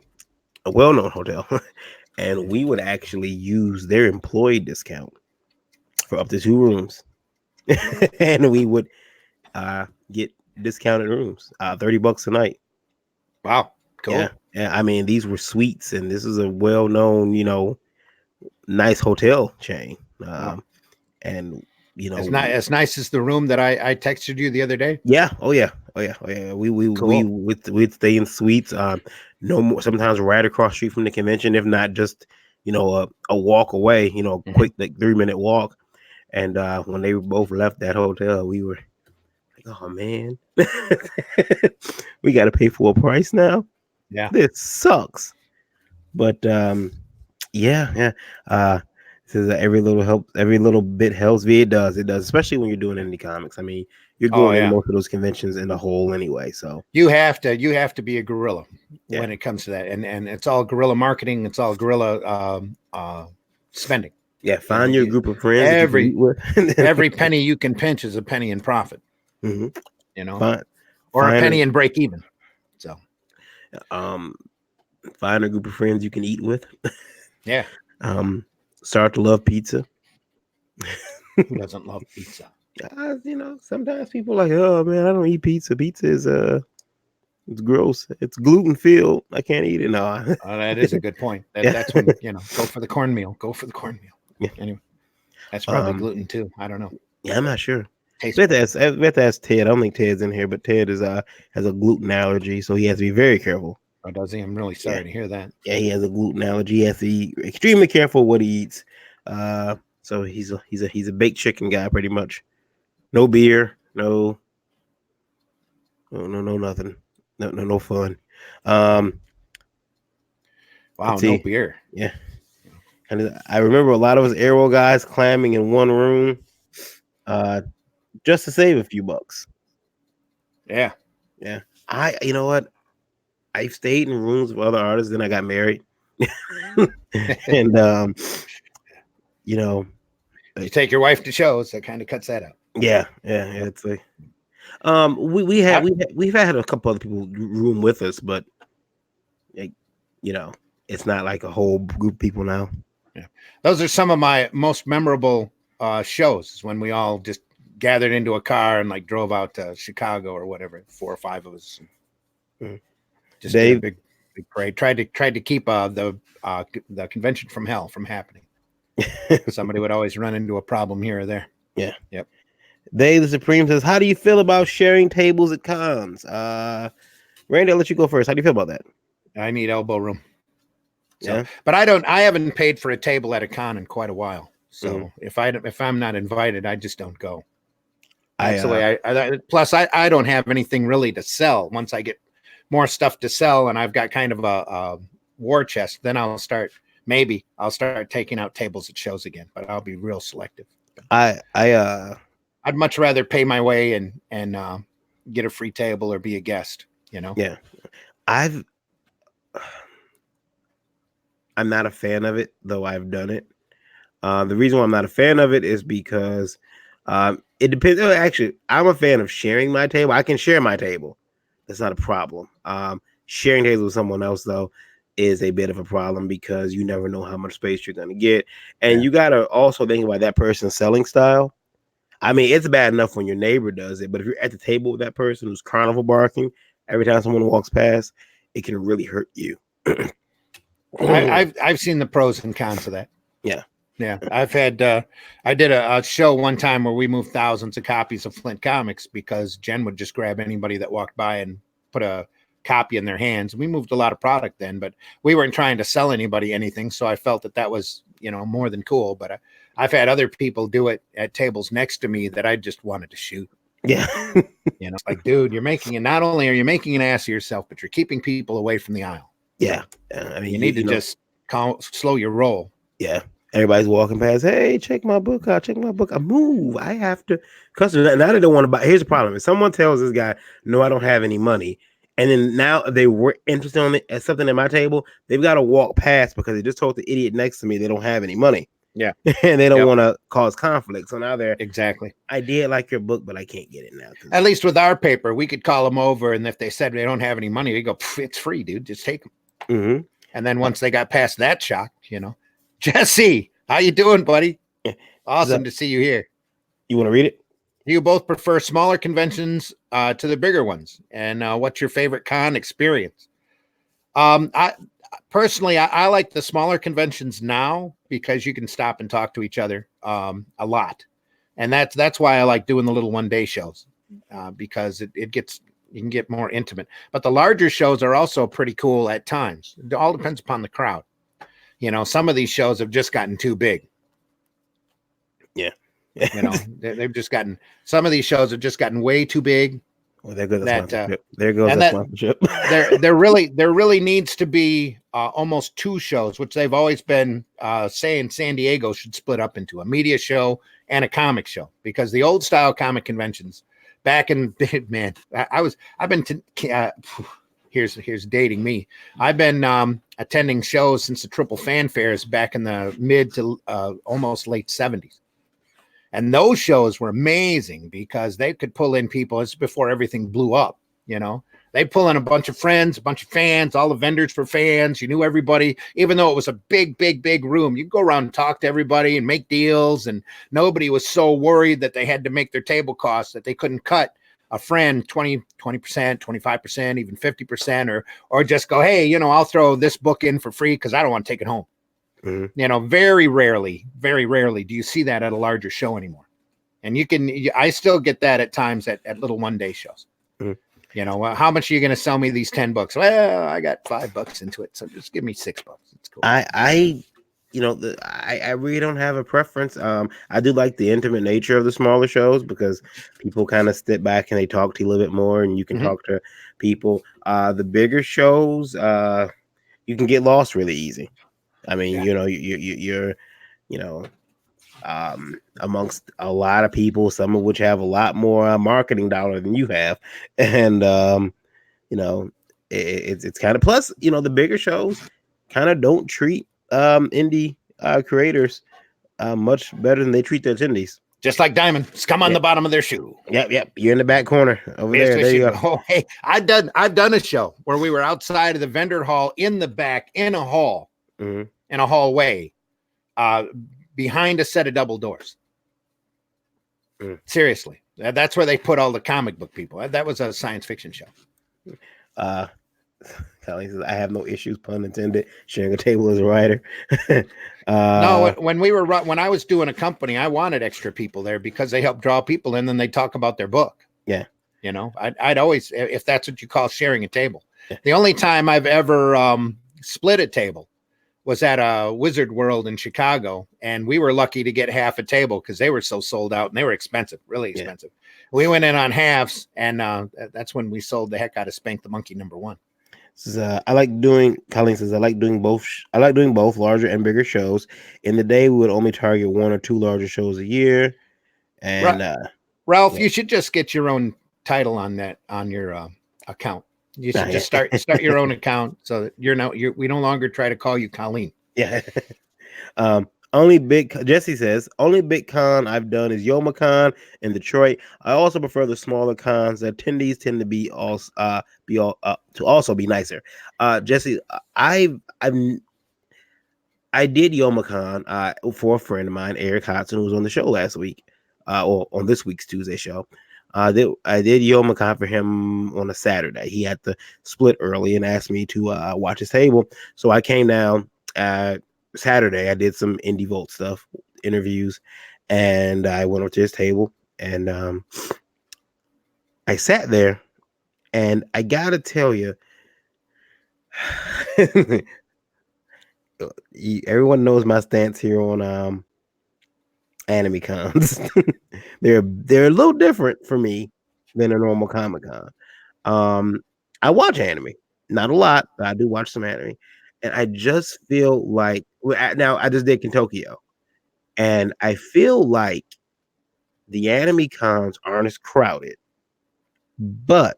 well-known hotel, and we would actually use their employee discount for up to 2 rooms, and we would get discounted rooms, $30 a night. Wow. Cool. Yeah. I mean, these were suites, and this is a well-known, nice hotel chain. Wow. And It's not as nice as the room that I texted you the other day. Yeah. Oh yeah. We we'd stay in suites. No more. Sometimes right across the street from the convention, if not just a walk away. Quick like 3-minute walk. And when they both left that hotel, we were like, oh man, we got to pay full price now. Yeah. This sucks. But yeah. Says that every little bit helps. It does, especially when you're doing indie comics. I mean, you're going in most of those conventions in the hole anyway. So you have to be a guerrilla when it comes to that, and it's all guerrilla marketing. It's all guerrilla spending. Yeah, find your group of friends. Every penny you can pinch is a penny in profit. Mm-hmm. Or a penny in break even. So, find a group of friends you can eat with. Yeah. Start to love pizza. Who doesn't love pizza? Sometimes people are like, oh man, I don't eat pizza. Pizza is it's gross. It's gluten filled. I can't eat it. No. That is a good point. That's when go for the cornmeal. Go for the cornmeal. Yeah. Anyway, that's probably gluten too. I don't know. Yeah, I'm not sure. We have to ask Ted. I don't think Ted's in here, but Ted has a gluten allergy, so he has to be very careful. Oh, does he? I'm really sorry to hear that. Yeah, he has a gluten allergy. He has to be extremely careful what he eats. So he's a baked chicken guy, pretty much. No beer, no nothing, no fun. Wow, no beer. Yeah, and I remember a lot of us Aero guys clamming in one room, just to save a few bucks. Yeah. You know what? I stayed in rooms with other artists, then I got married. And you take your wife to shows, that kind of cuts that out. Yeah, it's like we've had a couple other people room with us, but it's not like a whole group of people now. Yeah, those are some of my most memorable shows, when we all just gathered into a car and like drove out to Chicago or whatever, 4 or 5 of us. Just did a big parade. Tried to keep the convention from happening. Somebody would always run into a problem here or there. Yeah. Yep. Dave the Supreme says, how do you feel about sharing tables at cons? Randy, I'll let you go first. How do you feel about that? I need elbow room. So, Yeah. But I haven't paid for a table at a con in quite a while. So if I'm not invited, I just don't go. That's the way plus I don't have anything really to sell. Once I get more stuff to sell and I've got kind of a war chest, then I'll start maybe I'll start taking out tables at shows again, but I'll be real selective. I I'd much rather pay my way and get a free table or be a guest, you know? yeah, I've I'm not a fan of it, though I've done it. The reason why I'm not a fan of it is because it depends. Actually, I'm a fan of sharing my table. I can share my table. That's not a problem. Sharing tables with someone else, though, is a bit of a problem because you never know how much space you're going to get. And you got to also think about that person's selling style. I mean, it's bad enough when your neighbor does it, but if you're at the table with that person who's carnival barking every time someone walks past, it can really hurt you. I've seen the pros and cons of that. Yeah. I've had I did a show one time where we moved thousands of copies of Flint Comics because Jen would just grab anybody that walked by and put a copy in their hands. We moved a lot of product then, but we weren't trying to sell anybody anything. So I felt that was, more than cool. But I've had other people do it at tables next to me that I just wanted to shoot. Yeah. Like, dude, not only are you making an ass of yourself, but you're keeping people away from the aisle. Yeah. I mean, you need to just slow your roll. Yeah. Everybody's walking past. Hey, check my book out. Check my book. I move. I have to. Customers now they don't want to buy. Here's the problem: if someone tells this guy, "No, I don't have any money," and then now they were interested on it at something at my table, they've got to walk past because they just told the idiot next to me they don't have any money. Yeah, and they don't want to cause conflict. So now they're exactly. I did like your book, but I can't get it now. At least with our paper, we could call them over, and if they said they don't have any money, we go, "It's free, dude. Just take them." Mm-hmm. And then once they got past that shock, Jesse, how you doing, buddy? Awesome to see you here. You want to read it? You both prefer smaller conventions to the bigger ones, and what's your favorite con experience? I personally like the smaller conventions now because you can stop and talk to each other a lot, and that's why I like doing the little one-day shows because you can get more intimate. But the larger shows are also pretty cool at times. It all depends upon the crowd. Some of these shows have just gotten too big. Yeah. They've just gotten, some of these shows have just gotten way too big. Well, there goes the sponsorship. There goes the sponsorship. there really needs to be almost two shows, which they've always been saying San Diego should split up into a media show and a comic show, because the old style comic conventions back in, man, here's dating me. I've been attending shows since the Triple Fanfares back in the mid to almost late 70s. And those shows were amazing because they could pull in people. It's before everything blew up, They pull in a bunch of friends, a bunch of fans, all the vendors were fans. You knew everybody, even though it was a big, big, big room. You'd go around and talk to everybody and make deals. And nobody was so worried that they had to make their table costs that they couldn't cut a friend 20%, 25%, even 50%, or just go, hey, I'll throw this book in for free because I don't want to take it home. Mm-hmm. Very rarely do you see that at a larger show anymore. And I still get that at times at little one-day shows. Mm-hmm. How much are you going to sell me these 10 books? Well, I got $5 into it, so just give me $6. It's cool. I really don't have a preference. I do like the intimate nature of the smaller shows because people kind of step back and they talk to you a little bit more, and you can talk to people. The bigger shows, you can get lost really easy. I mean, you're amongst a lot of people, some of which have a lot more marketing dollar than you have, and it's kind of, plus the bigger shows kind of don't treat indie creators much better than they treat the attendees. Just like diamonds come on the bottom of their shoe. Yep. You're in the back corner over there. There you go. Oh, hey, I've done a show where we were outside of the vendor hall in the back in a hall, in a hallway, behind a set of double doors. Seriously, that's where they put all the comic book people. That was a science fiction show. Kelly says, I have no issues, pun intended, sharing a table as a writer. No, when I was doing a company, I wanted extra people there because they help draw people in, then they talk about their book. Yeah. I'd always, if that's what you call sharing a table. Yeah. The only time I've ever split a table was at a Wizard World in Chicago, and we were lucky to get half a table because they were so sold out and they were expensive, really expensive. Yeah. We went in on halves, and that's when we sold the heck out of Spank the Monkey #1. Says, I like doing. Colleen says I like doing both. I like doing both larger and bigger shows. In the day, we would only target 1 or 2 larger shows a year. And Ralph, yeah. you should just get your own title on that on your account. You should just yeah. start your own account so that we no longer try to call you Colleen. Yeah. Only big Jesse says only big con I've done is YomaCon in Detroit. I also prefer the smaller cons. The attendees tend to be to also be nicer. Jesse, I did YomaCon for a friend of mine, Eric Hodson, who was on the show last week, or on this week's Tuesday show. I did YomaCon for him on a Saturday. He had to split early and asked me to watch his table, so I came down. Saturday, I did some Indie Volt stuff, interviews, and I went over to his table and I sat there, and I gotta tell you, everyone knows my stance here on anime cons. they're a little different for me than a normal Comic Con. I watch anime, not a lot, but I do watch some anime. And I just feel like now I just did Kintokyo, and I feel like the anime cons aren't as crowded, but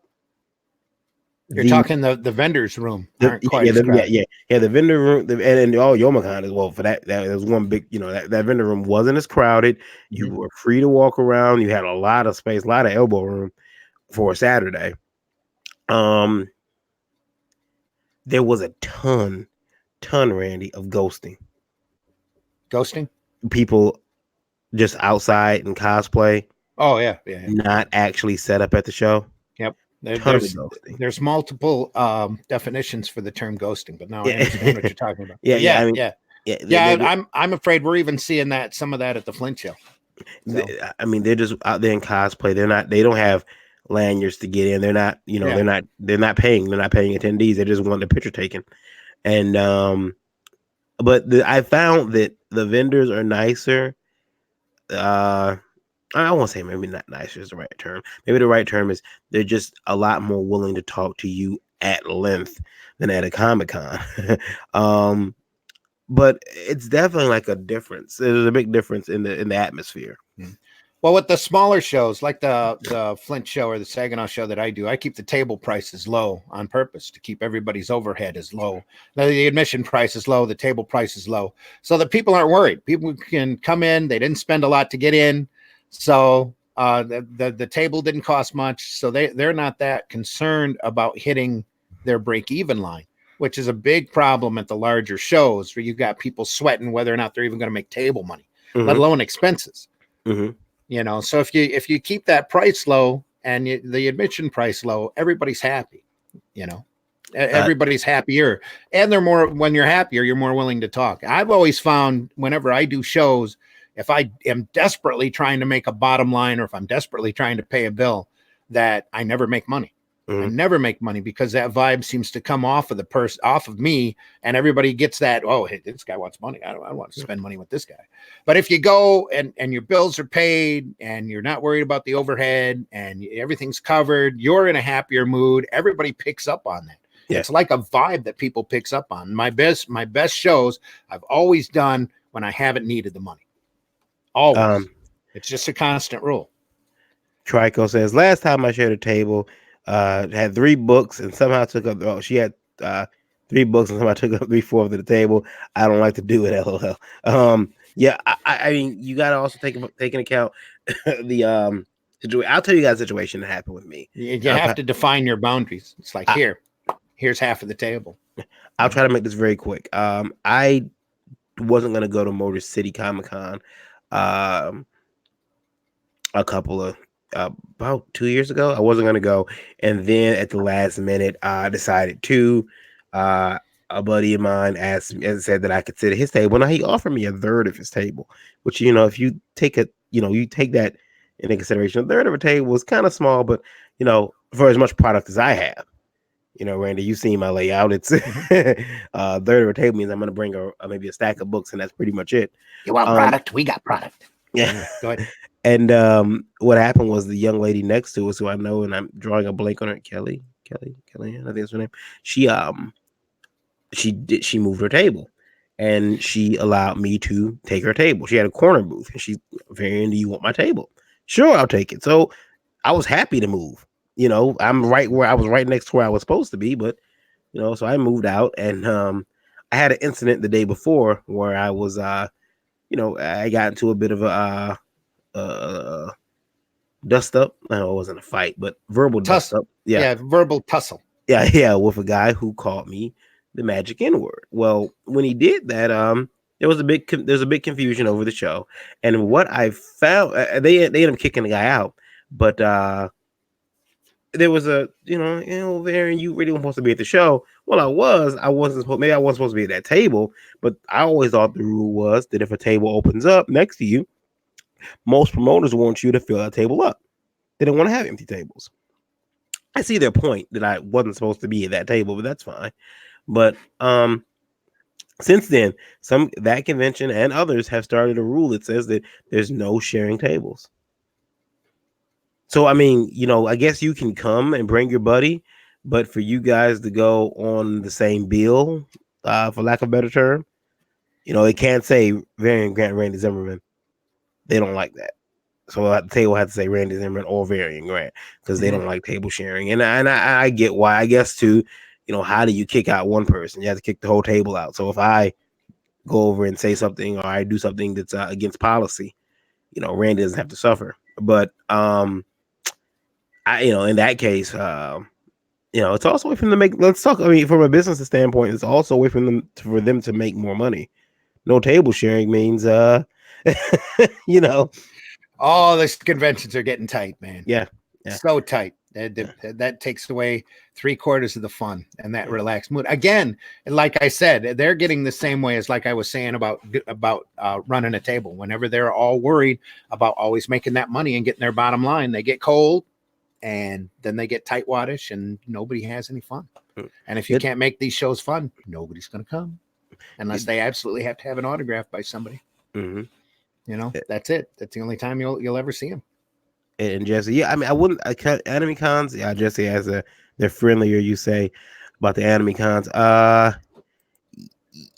you're talking the vendors room aren't quite as crowded. The vendor room and all YomaCon as well. For that was one big, that vendor room wasn't as crowded. You were free to walk around. You had a lot of space, a lot of elbow room for a Saturday. There was a ton, Randy, of ghosting. People just outside and cosplay. Oh yeah. Not actually set up at the show. Yep. There's multiple definitions for the term ghosting, but now I understand what you're talking about. I'm afraid we're even seeing some of that at the Flint show. So. They're just out there in cosplay. They don't have lanyards to get in. They're not, they're not paying attendees. They just want the picture taken. And but I found that the vendors are nicer. I won't say maybe not nicer is the right term. Maybe the right term is they're just a lot more willing to talk to you at length than at a Comic-Con. But it's definitely like a difference. There's a big difference in the atmosphere. Well, with the smaller shows like the Flint show or the Saginaw show that I do, I keep the table prices low on purpose to keep everybody's overhead as low. Now, the admission price is low, the table price is low, so that people aren't worried. People can come in, they didn't spend a lot to get in, so the table didn't cost much, so they're not that concerned about hitting their break-even line, which is a big problem at the larger shows where you've got people sweating whether or not they're even going to make table money, let alone expenses. So if you keep that price low and the admission price low, everybody's happy. Everybody's happier, and when you're happier, you're more willing to talk. I've always found whenever I do shows, if I am desperately trying to make a bottom line or if I'm desperately trying to pay a bill, that I never make money. I never make money because that vibe seems to come off of me, and everybody gets that, oh, hey, this guy wants money. I don't want to spend money with this guy. But if you go and your bills are paid and you're not worried about the overhead and everything's covered, you're in a happier mood. Everybody picks up on that. Yeah. It's like a vibe that people picks up on. My best shows I've always done when I haven't needed the money. Always. It's just a constant rule. Trico says, last time I shared a table, had 3 books and somehow took up. She had 3 books and somehow took up 3/4 of the table. I don't like to do it. LOL. I mean, you got to also take into account the situation. I'll tell you guys a situation that happened with me. You have to define your boundaries. It's like here's half of the table. I'll try to make this very quick. I wasn't gonna go to Motor City Comic Con a couple of about 2 years ago. I wasn't gonna go, and then at the last minute, I decided to. A buddy of mine asked me and said that I could sit at his table. Now he offered me a third of his table, which if you take you take that into consideration, a third of a table is kind of small, but for as much product as I have, Randy, you've seen my layout. It's a third of a table means I'm going to bring maybe a stack of books, and that's pretty much it. You want product? We got product. Yeah, go ahead. And what happened was the young lady next to us, who I know, and I'm drawing a blank on her, Kelly. Kellyanne, I think that's her name. She moved her table, and she allowed me to take her table. She had a corner booth, and she, Varian, do you want my table? Sure, I'll take it. So I was happy to move. I'm right where I was, right next to where I was supposed to be, but so I moved out, and I had an incident the day before where I was I got into a bit of a dust up. No, it wasn't a fight, but verbal dust up. Yeah, verbal tussle. Yeah, with a guy who called me the magic N-word. Well, when he did that, there's a big confusion over the show, and what I found, they ended up kicking the guy out, but there was a Varian, you really weren't supposed to be at the show. Well, I wasn't supposed, maybe I wasn't supposed to be at that table, but I always thought the rule was that if a table opens up next to you, most promoters want you to fill that table up. They don't want to have empty tables. I see their point that I wasn't supposed to be at that table, but that's fine. But since then, that convention and others have started a rule that says that there's no sharing tables. So I mean, I guess you can come and bring your buddy, but for you guys to go on the same bill, for lack of a better term, they can't say Varian Grant, Randy Zimmerman. They don't like that. So at the table have to say Randy Zimmerman or Varian Grant because they don't like table sharing. And I get why. I guess too, how do you kick out one person? You have to kick the whole table out. So if I go over and say something or I do something that's against policy, Randy doesn't have to suffer. But in that case, it's also a way for them to make. Let's talk. I mean, from a business standpoint, it's also a way for them to make more money. No table sharing means, all these conventions are getting tight, man. Yeah. So tight. That takes away 3/4 of the fun and that relaxed mood. Again, like I said, they're getting the same way as like I was saying about running a table. Whenever they're all worried about always making that money and getting their bottom line, they get cold and then they get tightwadish and nobody has any fun. And if you can't make these shows fun, nobody's going to come unless they absolutely have to have an autograph by somebody. Mm-hmm. That's it. That's the only time you'll ever see them. And Jesse, yeah, I mean, I wouldn't. Anime cons, yeah, Jesse, they're friendlier. You say about the anime cons,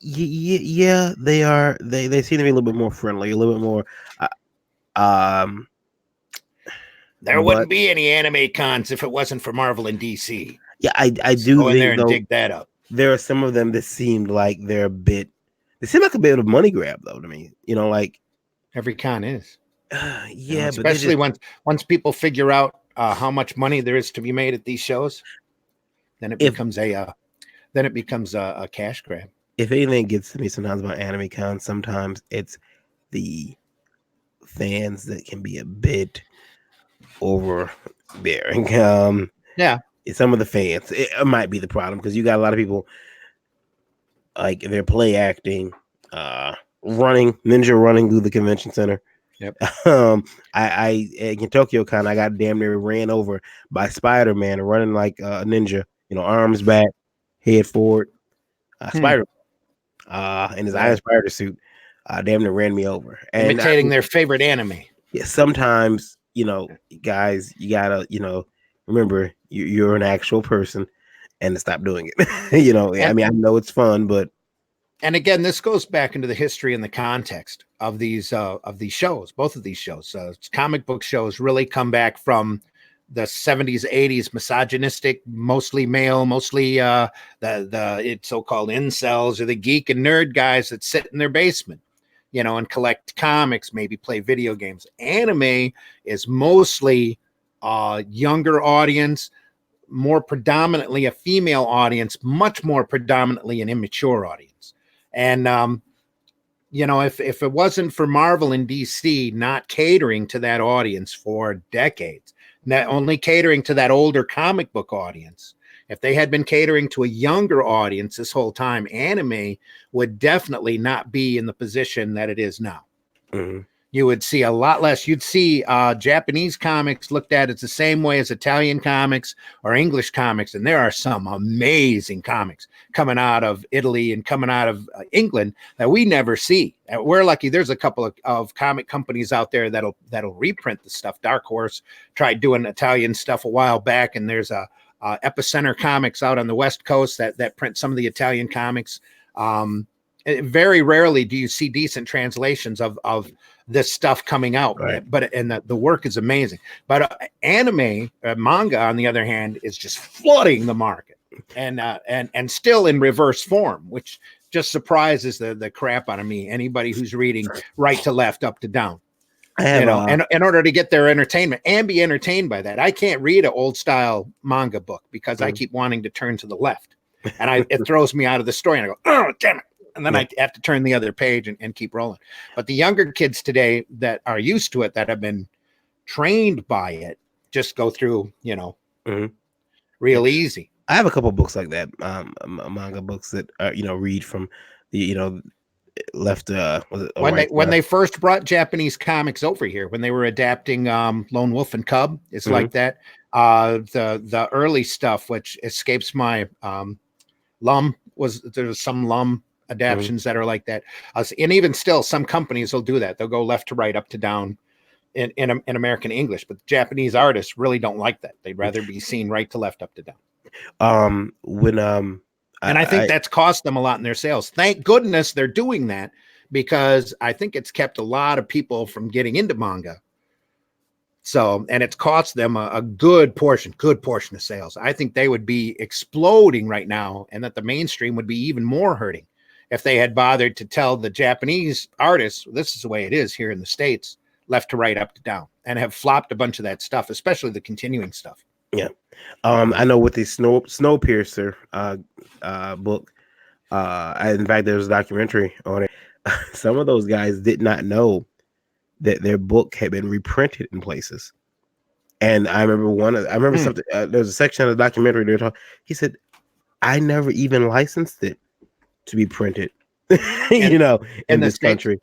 yeah, they are. They seem to be a little bit more friendly, a little bit more. There wouldn't be any anime cons if it wasn't for Marvel and DC. Yeah, I do. Go in there and dig that up. There are some of them that seemed like they're a bit. They seem like a bit of a money grab, though, to me. Like every con is. Yeah, especially once people figure out how much money there is to be made at these shows, then it becomes a cash grab. If anything gets to me sometimes about anime cons, sometimes it's the fans that can be a bit overbearing. Yeah, some of the fans, it might be the problem because you got a lot of people like they're play acting, running through the convention center. Yep. I in Tokyo Con, I got damn near ran over by Spider-Man running like a ninja, arms back, head forward. Spider, in his Iron Spider suit, damn near ran me over. And imitating their favorite anime. Yeah, sometimes guys, you gotta remember you're an actual person and to stop doing it. I mean, I know it's fun, but. And again, this goes back into the history and the context of these shows. Both of these shows, comic book shows, really come back from the 70s, 80s, misogynistic, mostly male, mostly the so-called incels or the geek and nerd guys that sit in their basement, and collect comics, maybe play video games. Anime is mostly younger audience, more predominantly a female audience, much more predominantly an immature audience. And, if it wasn't for Marvel and DC not catering to that audience for decades, not only catering to that older comic book audience, if they had been catering to a younger audience this whole time, anime would definitely not be in the position that it is now. Mm-hmm. You would see a lot less. You'd see Japanese comics looked at as the same way as Italian comics or English comics. And there are some amazing comics coming out of Italy and coming out of England that we never see. We're lucky. There's a couple of comic companies out there that'll reprint the stuff. Dark Horse tried doing Italian stuff a while back. And there's a Epicenter Comics out on the West Coast that print some of the Italian comics. Very rarely do you see decent translations of this stuff coming out, Right. but the work is amazing. But anime manga, on the other hand, is just flooding the market, and still in reverse form, which just surprises the crap out of me. Anybody who's reading right to left, up to down, and in order to get their entertainment and be entertained by that, I can't read an old style manga book because I keep wanting to turn to the left, and it throws me out of the story, and I go, oh damn it. And then I have to turn the other page and keep rolling. But the younger kids today that are used to it, that have been trained by it, just go through, real easy. I have a couple books like that, manga books that read from the left. When they first brought Japanese comics over here, when they were adapting Lone Wolf and Cub, it's like that. The early stuff, which escapes my there's some Lum adaptions that are like that, and even still some companies will do that. They'll go left to right, up to down in American English, but Japanese artists really don't like that. They'd rather be seen right to left, up to down. I think that's cost them a lot in their sales. Thank goodness they're doing that, because I think it's kept a lot of people from getting into manga. So, and it's cost them a good portion of sales. I think they would be exploding right now, and that the mainstream would be even more hurting if they had bothered to tell the Japanese artists, this is the way it is here in the States, left to right, up to down, and have flopped a bunch of that stuff, especially the continuing stuff. Yeah. I know with the Snowpiercer book, in fact, there was a documentary on it. Some of those guys did not know that their book had been reprinted in places. And I remember something, there's a section of the documentary they were talking, he said, I never even licensed it to be printed, in this country.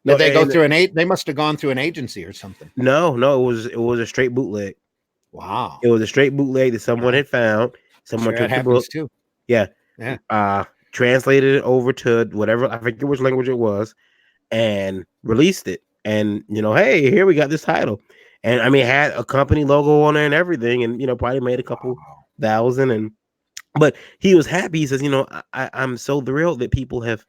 Did they go through they must have gone through an agency or something. No, it was a straight bootleg. Wow. It was a straight bootleg that someone had found. Someone took the book too. Yeah. Yeah. Translated it over to whatever, I forget which language it was, and released it. And hey, here we got this title. And I mean, it had a company logo on there and everything, and probably made a couple thousand. But he was happy. He says, I'm so thrilled that people have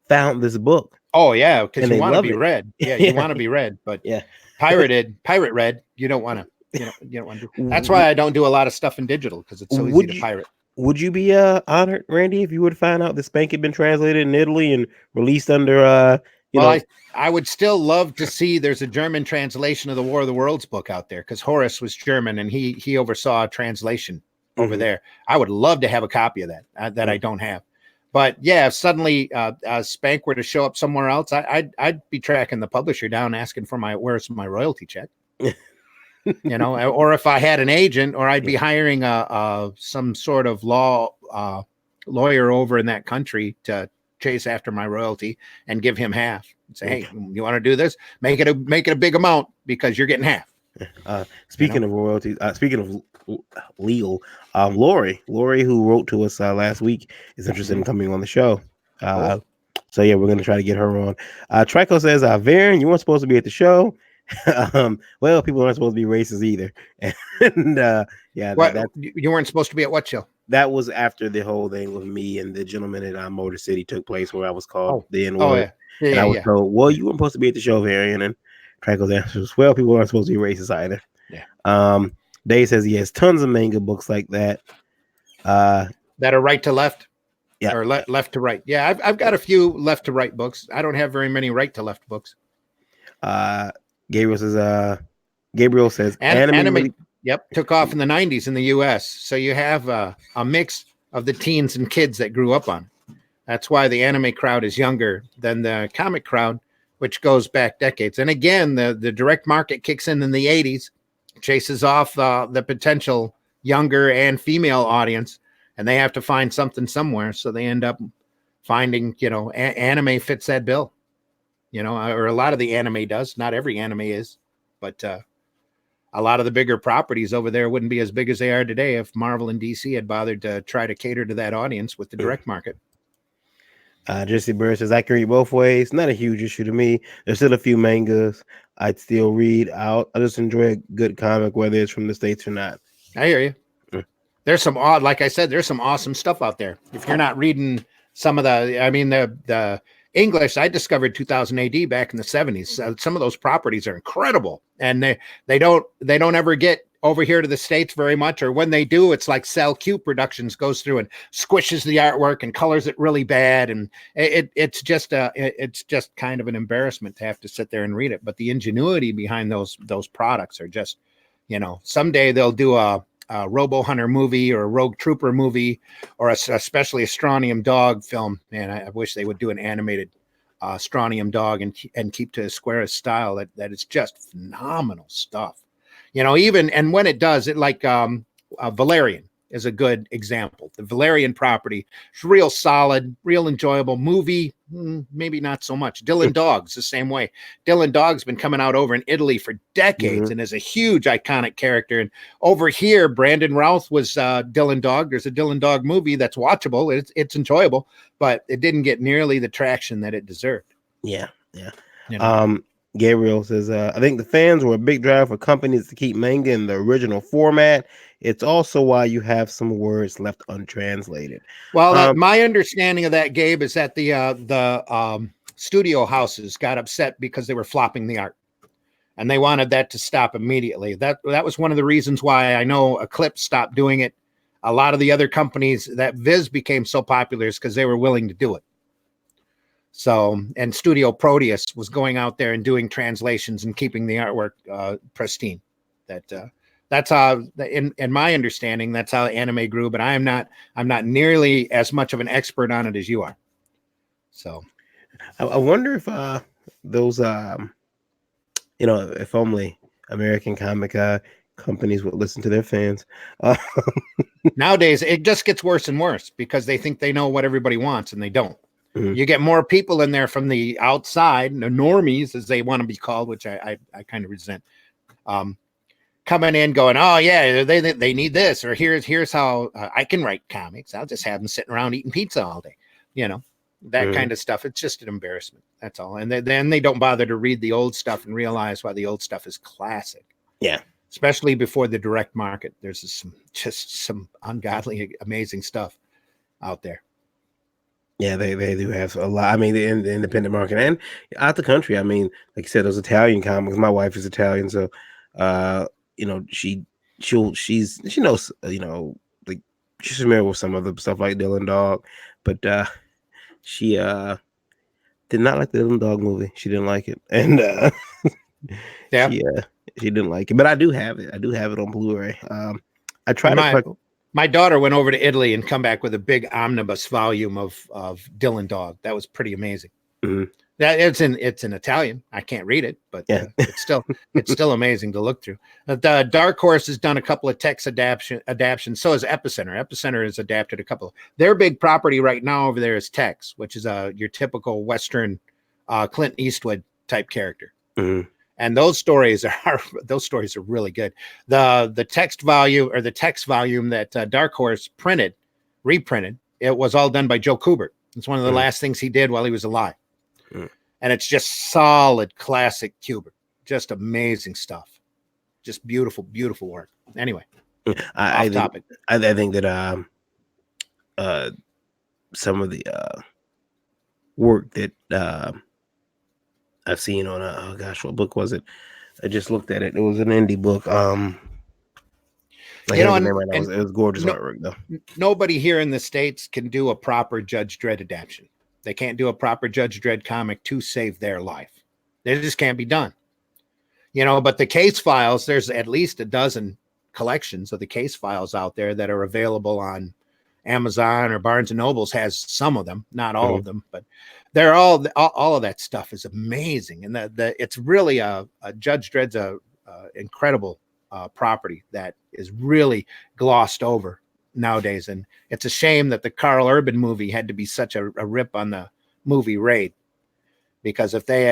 found this book. Oh yeah, because you want to be read. Yeah, you want to be read, but pirate read, you don't want to. You don't want to. That's why I don't do a lot of stuff in digital, because it's so easy to pirate. Would you be honored, Randy, if you would find out that Spank had been translated in Italy and released under I would still love to see, there's a German translation of the War of the Worlds book out there, because Horace was German and he oversaw a translation over there. I would love to have a copy of that that I don't have. But yeah, if suddenly Spank were to show up somewhere else, I'd be tracking the publisher down, asking for where's my royalty check. Or if I had an agent, or I'd be hiring some sort of lawyer over in that country to chase after my royalty and give him half. And say, hey, you want to do this? Make it a big amount, because you're getting half. Speaking of royalties, speaking of legal, Lori, who wrote to us last week, is interested in coming on the show. So yeah, we're gonna try to get her on. Trico says, Varen, you weren't supposed to be at the show. Well, people aren't supposed to be racist either. And you weren't supposed to be at what show? That was after the whole thing with me and the gentleman at Motor City took place, where I was called the N-word. And I was told, well, you weren't supposed to be at the show, Varian. And Trico's answer was, well, people aren't supposed to be racist either. Yeah. Dave says he has tons of manga books like that. That are right to left. Yeah. Or left to right. Yeah, I've got a few left to right books. I don't have very many right to left books. Gabriel says anime took off in the 90s in the US. So you have a mix of the teens and kids that grew up on. That's why the anime crowd is younger than the comic crowd, which goes back decades. And again, the direct market kicks in the 80s, chases off the potential younger and female audience, and they have to find something somewhere. So they end up finding, anime fits that bill. Or a lot of the anime does. Not every anime is, but a lot of the bigger properties over there wouldn't be as big as they are today if Marvel and DC had bothered to try to cater to that audience with the direct market. Jesse Bird says, I can read both ways. Not a huge issue to me. There's still a few mangas I'd still read out. I just enjoy a good comic, whether it's from the States or not. I hear you. there's some odd, like I said, there's some awesome stuff out there. If you're not reading some of the English, I discovered 2000 AD back in the 70s. Some of those properties are incredible, and they don't ever get over here to the States very much, or when they do, it's like Sal Q Productions goes through and squishes the artwork and colors it really bad, and it's just kind of an embarrassment to have to sit there and read it. But the ingenuity behind those products are just, someday they'll do a Robo Hunter movie or a Rogue Trooper movie, or especially a Strontium Dog film. Man, I wish they would do an animated Strontium Dog and keep to Square's style. That is just phenomenal stuff. Even, and when it does, it like Valerian is a good example. The Valerian property is real solid, real enjoyable movie. Maybe not so much. Dylan Dog's the same way. Dylan Dog's been coming out over in Italy for decades and is a huge iconic character. And over here, Brandon Routh was Dylan Dog. There's a Dylan Dog movie that's watchable. It's enjoyable, but it didn't get nearly the traction that it deserved. Yeah. Gabriel says, I think the fans were a big drive for companies to keep manga in the original format. It's also why you have some words left untranslated. Well, my understanding of that, Gabe, is that the studio houses got upset because they were flopping the art, and they wanted that to stop immediately. That was one of the reasons why I know Eclipse stopped doing it. A lot of the other companies that Viz became so popular is because they were willing to do it. So, and Studio Proteus was going out there and doing translations and keeping the artwork pristine. That's how, in my understanding, that's how anime grew. But I'm not nearly as much of an expert on it as you are. So, I wonder if those, if only American comic companies would listen to their fans. Nowadays, it just gets worse and worse because they think they know what everybody wants, and they don't. You get more people in there from the outside, the normies, as they want to be called, which I kind of resent, coming in going, oh yeah, they need this, or here's how I can write comics. I'll just have them sitting around eating pizza all day, that kind of stuff. It's just an embarrassment. That's all. And then they don't bother to read the old stuff and realize why the old stuff is classic. Yeah. Especially before the direct market. There's some ungodly, amazing stuff out there. Yeah, they do have a lot. I mean, the independent market and out the country. I mean, like you said, those Italian comics. My wife is Italian, so she knows, like she's familiar with some of the stuff like Dylan Dog, but she did not like the Dylan Dog movie. She didn't like it, and she didn't like it. But I do have it. I do have it on Blu-ray. I tried to. My daughter went over to Italy and come back with a big omnibus volume of Dylan Dog. That was pretty amazing. That it's in Italian. I can't read it, but it's still amazing to look through. The Dark Horse has done a couple of text adaptations. So has Epicenter. Epicenter has adapted a couple. Their big property right now over there is Tex, which is your typical Western Clint Eastwood type character. And those stories are really good. The text volume that Dark Horse reprinted, it was all done by Joe Kubert. It's one of the last things he did while he was alive. And it's just solid classic Kubert. Just amazing stuff. Just beautiful, beautiful work. Anyway, I think that some of the work that I've seen on what book was it? I just looked at it. It was an indie book. It was gorgeous artwork though. Nobody here in the States can do a proper Judge Dredd adaptation. They can't do a proper Judge Dredd comic to save their life. They just can't be done. But the case files, there's at least a dozen collections of the case files out there that are available on Amazon, or Barnes and Nobles has some of them, not all of them, but they're all of that stuff is amazing. And it's really a Judge Dredd's a incredible property that is really glossed over nowadays. And it's a shame that the Carl Urban movie had to be such a rip on the movie Raid, because if they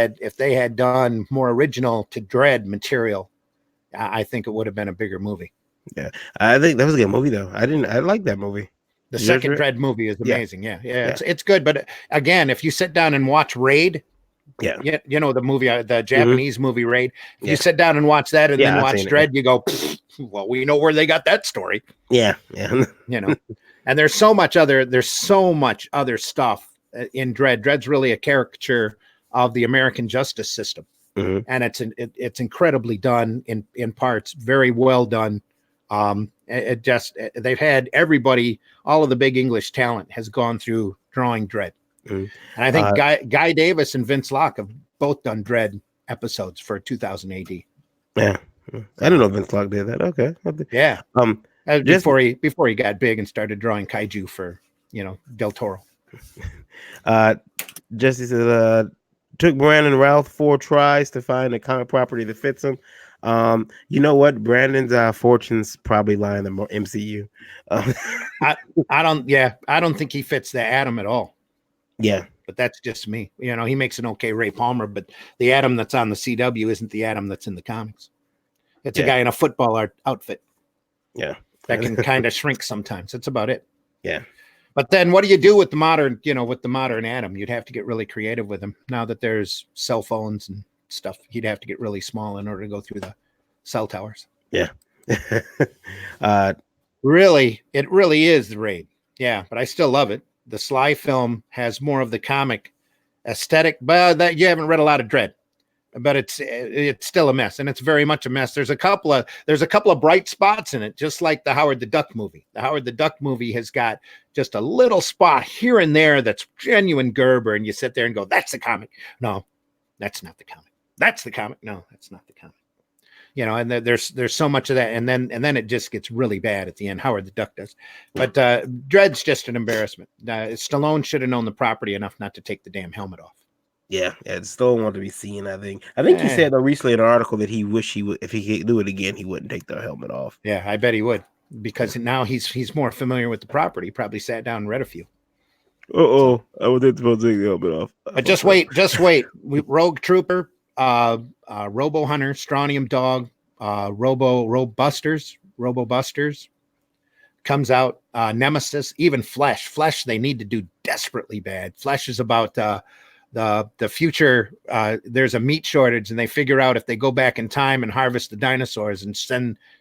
had done more original to Dredd material, I think it would have been a bigger movie. Yeah, I think that was a good movie though. I like that movie. The second Dredd movie is amazing. Yeah. It's good. But again, if you sit down and watch Raid, Yeah. You know the movie, the Japanese movie Raid. If Yeah. you sit down and watch that and Yeah, then I've watch seen it, Dread, you go, well, we know where they got that story. Yeah. You know, and there's so much other stuff in Dread. Dread's really a caricature of the American justice system, Mhm. and it's incredibly done in parts, very well done. They've had everybody, all of the big English talent has gone through drawing Dread. Mhm. And I think Guy Davis and Vince Locke have both done Dread episodes for 2000 AD. Yeah. I didn't know Vince Locke did that. Okay. Yeah. Just Before he got big and started drawing kaiju for, Del Toro. Jesse says, took Brandon Routh 4 tries to find a comic property that fits him. You know what? Brandon's fortunes probably lie in the MCU. I don't think he fits the Atom at all. Yeah. But that's just me. He makes an okay Ray Palmer, but the Atom that's on the CW isn't the Atom that's in the comics. It's a guy in a football outfit. Yeah. That can kind of shrink sometimes. That's about it. Yeah. But then what do you do with the modern, with the modern Atom? You'd have to get really creative with him. Now that there's cell phones and stuff, he'd have to get really small in order to go through the cell towers. Yeah. Really, it really is the Raid. Yeah, but I still love it. The Sly film has more of the comic aesthetic, but that you haven't read a lot of Dread. But it's still a mess, and it's very much a mess. There's a couple of bright spots in it, just like the Howard the Duck movie. The Howard the Duck movie has got just a little spot here and there that's genuine Gerber, and you sit there and go, "That's the comic." No, that's not the comic. That's the comic. No, that's not the comic. And there's so much of that, and then it just gets really bad at the end. Howard the Duck does, but Dread's just an embarrassment. Stallone should have known the property enough not to take the damn helmet off. Yeah, still want to be seen. I think he said though recently in an article that he wished he would, if he could do it again, he wouldn't take the helmet off. Yeah, I bet he would, because now he's more familiar with the property. He probably sat down and read a few. I wasn't supposed to take the helmet off. But just wait. Rogue Trooper, Robo Hunter, Strontium Dog, Robo Busters comes out. Nemesis, even Flesh. Flesh they need to do desperately bad. Flesh is about the future. There's a meat shortage, and they figure out if they go back in time and harvest the dinosaurs and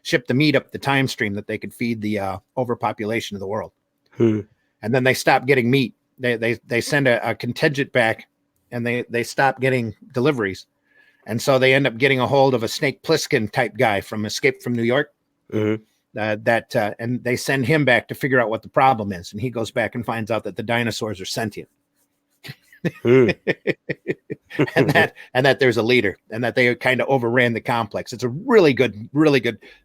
ship the meat up the time stream, that they could feed the overpopulation of the world. And then they stop getting meat. They send a contingent back, and they stop getting deliveries. And so they end up getting a hold of a Snake Plissken type guy from Escape from New York. And they send him back to figure out what the problem is. And he goes back and finds out that the dinosaurs are sentient. and that there's a leader, and that they kind of overran the complex. It's a really good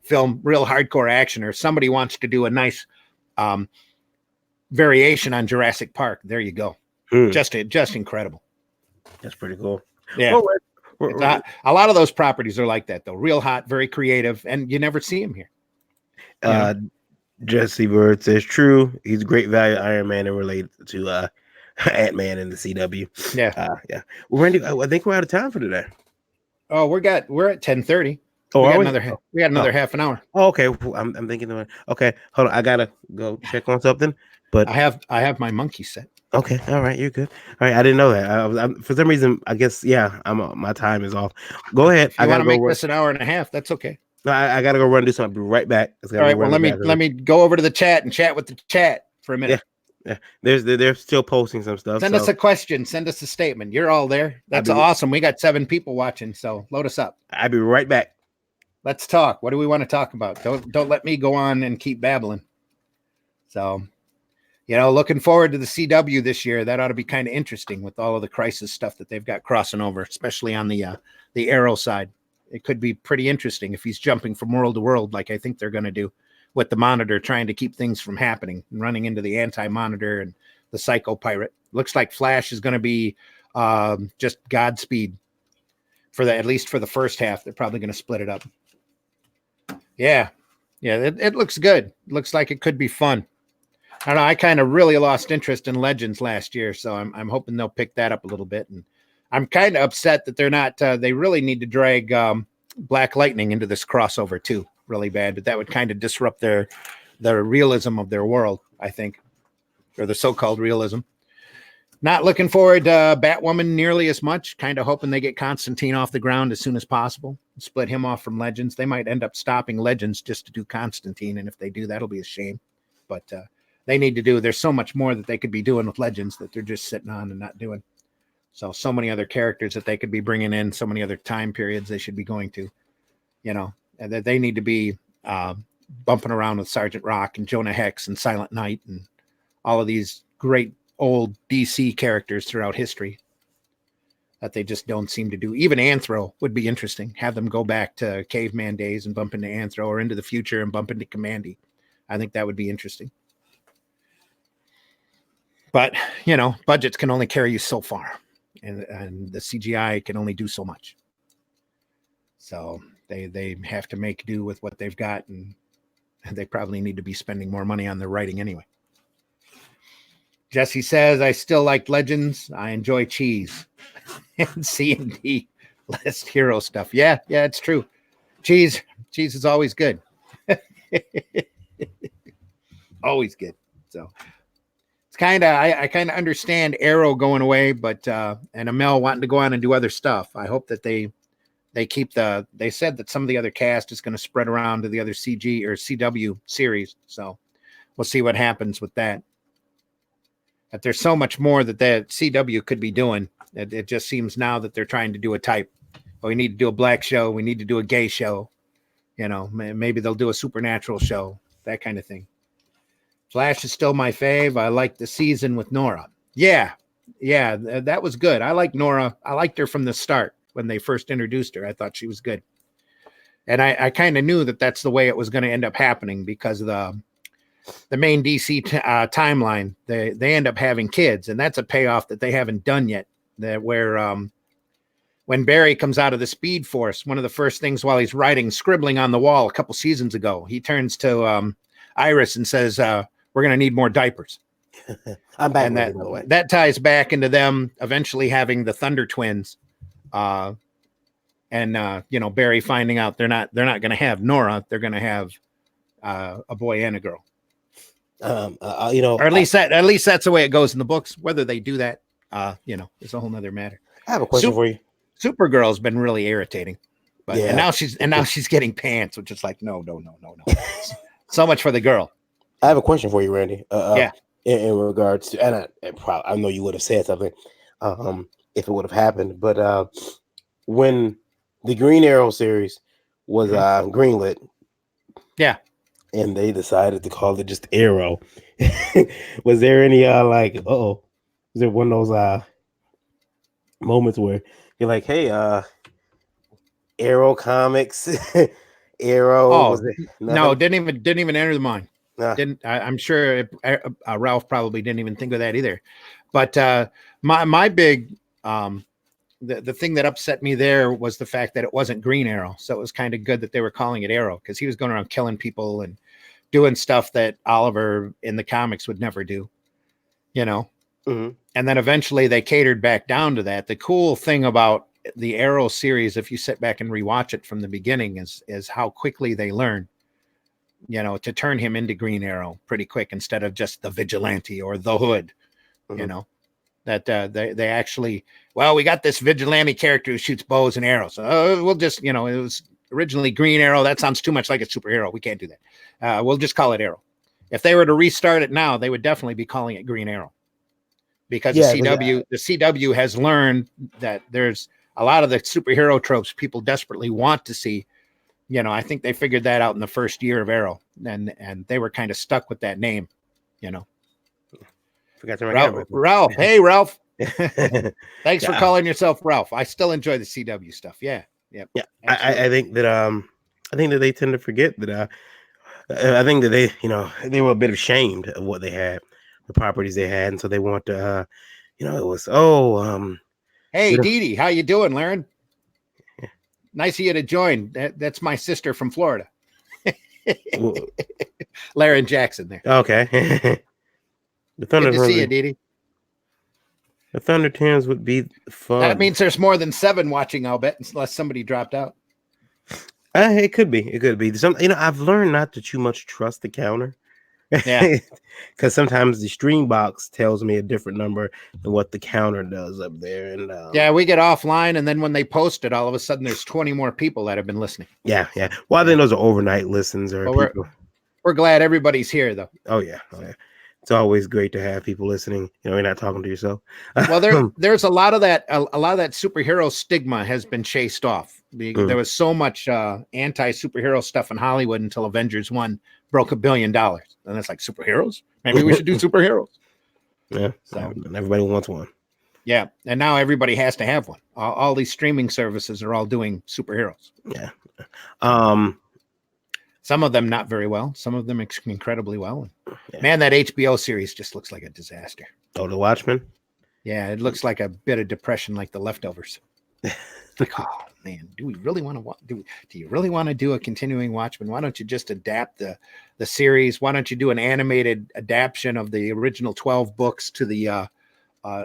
film, real hardcore action. Or somebody wants to do a nice variation on Jurassic Park. There you go. Just incredible. That's pretty cool. Yeah. A lot of those properties are like that, though. Real hot, very creative, and you never see them here. Jesse Bird says, true. He's a great value Iron Man and related to Ant-Man in the CW. Yeah. Well, Randy, I think we're out of time for today. Oh, we're at 10:30. Oh, we got another half an hour. Oh, okay. I'm thinking. Okay, hold on. I gotta go check on something. But I have my monkey set. Okay, all right, you're good. All right, I didn't know that. For some reason, I guess my time is off. Go ahead. I gotta make this an hour and a half. That's okay. No, I gotta go run do something. I'll be right back. All right. Well, let me go over to the chat and chat with the chat for a minute. Yeah. They're still posting some stuff. Send us a question. Send us a statement. You're all there. That's awesome. We got 7 people watching, so load us up. I'll be right back. Let's talk. What do we want to talk about? Don't let me go on and keep babbling. So, looking forward to the CW this year. That ought to be kind of interesting with all of the Crisis stuff that they've got crossing over, especially on the Arrow side. It could be pretty interesting if he's jumping from world to world, like I think they're going to do with the Monitor, trying to keep things from happening and running into the Anti-Monitor and the Psycho Pirate. Looks like Flash is going to be just Godspeed at least for the first half. They're probably going to split it up. Yeah. It looks good. Looks like it could be fun. I don't know. I kind of really lost interest in Legends last year, so I'm hoping they'll pick that up a little bit. And I'm kind of upset that they're not. They really need to drag Black Lightning into this crossover too, really bad. But that would kind of disrupt the realism of their world, I think, or the so-called realism. Not looking forward to Batwoman nearly as much. Kind of hoping they get Constantine off the ground as soon as possible. Split him off from Legends. They might end up stopping Legends just to do Constantine, and if they do, that'll be a shame. But they need to do. There's so much more that they could be doing with Legends that they're just sitting on and not doing. So many other characters that they could be bringing in. So many other time periods they should be going to. And that they need to be bumping around with Sergeant Rock and Jonah Hex and Silent Knight and all of these great old DC characters throughout history that they just don't seem to do. Even Anthro would be interesting. Have them go back to caveman days and bump into Anthro, or into the future and bump into Commandy. I think that would be interesting. But, budgets can only carry you so far, and the CGI can only do so much. So they have to make do with what they've got, and they probably need to be spending more money on their writing anyway. Jesse says, I still like Legends. I enjoy cheese and C&D list hero stuff. Yeah, it's true. Cheese is always good. Always good. So it's kind of, I kind of understand Arrow going away, but, and Amel wanting to go on and do other stuff. I hope that they keep they said that some of the other cast is going to spread around to the other CG or CW series. So we'll see what happens with that. But there's so much more that CW could be doing. It just seems now that they're trying to do a type. Oh, we need to do a black show. We need to do a gay show. Maybe they'll do a supernatural show, that kind of thing. Flash is still my fave. I like the season with Nora. Yeah, that was good. I like Nora. I liked her from the start when they first introduced her. I thought she was good. And I kind of knew that that's the way it was going to end up happening, because of the main DC timeline, they end up having kids, and that's a payoff that they haven't done yet. When Barry comes out of the Speed Force, one of the first things while he's scribbling on the wall a couple seasons ago, he turns to Iris and says, we're going to need more diapers. I'm back. And that ties back into them eventually having the Thunder Twins. Barry finding out they're not going to have Nora. They're going to have a boy and a girl. Or at least that's the way it goes in the books. Whether they do that, is a whole nother matter. I have a question for you. Supergirl's been really irritating, but and now she's getting pants, which is like no. So much for the girl. I have a question for you, Randy. Yeah. In regards to, and I know you would have said something, if it would have happened, but when the Green Arrow series was greenlit, yeah, and they decided to call it just Arrow, was there any was there one of those moments where you're like, hey, Arrow Comics, Arrow? Oh, no, didn't even enter the mind. Nah. I'm sure Ralph probably didn't even think of that either. But my big the thing that upset me there was the fact that it wasn't Green Arrow. So it was kind of good that they were calling it Arrow, because he was going around killing people and doing stuff that Oliver in the comics would never do, Mm-hmm. And then eventually they catered back down to that. The cool thing about the Arrow series, if you sit back and rewatch it from the beginning, is how quickly they learn, to turn him into Green Arrow pretty quick, instead of just the vigilante or the Hood, Mm-hmm. That they actually, we got this vigilante character who shoots bows and arrows. So we'll just, it was originally Green Arrow. That sounds too much like a superhero. We can't do that. We'll just call it Arrow. If they were to restart it now, they would definitely be calling it Green Arrow, because the CW has learned that there's a lot of the superhero tropes people desperately want to see. I think they figured that out in the first year of Arrow, and they were kind of stuck with that name, Forgot to remember. Ralph. Hey, Ralph. Thanks for calling yourself Ralph. I still enjoy the CW stuff. Yeah. I think that they tend to forget that. I think that they were a bit ashamed of what they had, the properties they had, and so they want to. It was Hey, Dee Dee, how you doing, Laren? Nice of you to join. That's my sister from Florida. Laren Jackson there. Okay. The Thunder. Good to see you, Dee Dee. The Thunder Twins would be fun. That means there's more than 7 watching, I'll bet, unless somebody dropped out. It could be. It could be. I've learned not to too much trust the counter, Yeah. Because sometimes the stream box tells me a different number than what the counter does up there. And Yeah, we get offline, and then when they post it, all of a sudden there's 20 more people that have been listening. yeah. Well, I think those are overnight listens or But people. we're glad everybody's here, though. Oh yeah. It's always great to have people listening. You're not talking to yourself. Well, there's a lot of that. A lot of that superhero stigma has been chased off. There was so much anti-superhero stuff in Hollywood until Avengers 1 broke $1 billion, and it's like, superheroes. Maybe we should do superheroes. Yeah. So and everybody wants one. Yeah, and now everybody has to have one. All these streaming services are all doing superheroes. Yeah. Some of them not very well. Some of them incredibly well. Yeah. Man, that HBO series just looks like a disaster. Oh, The Watchmen? Yeah, it looks like a bit of depression, like The Leftovers. Like, oh man, do we really want to do you really want to do a continuing Watchmen? Why don't you just adapt the series? Why don't you do an animated adaptation of the original 12 books to the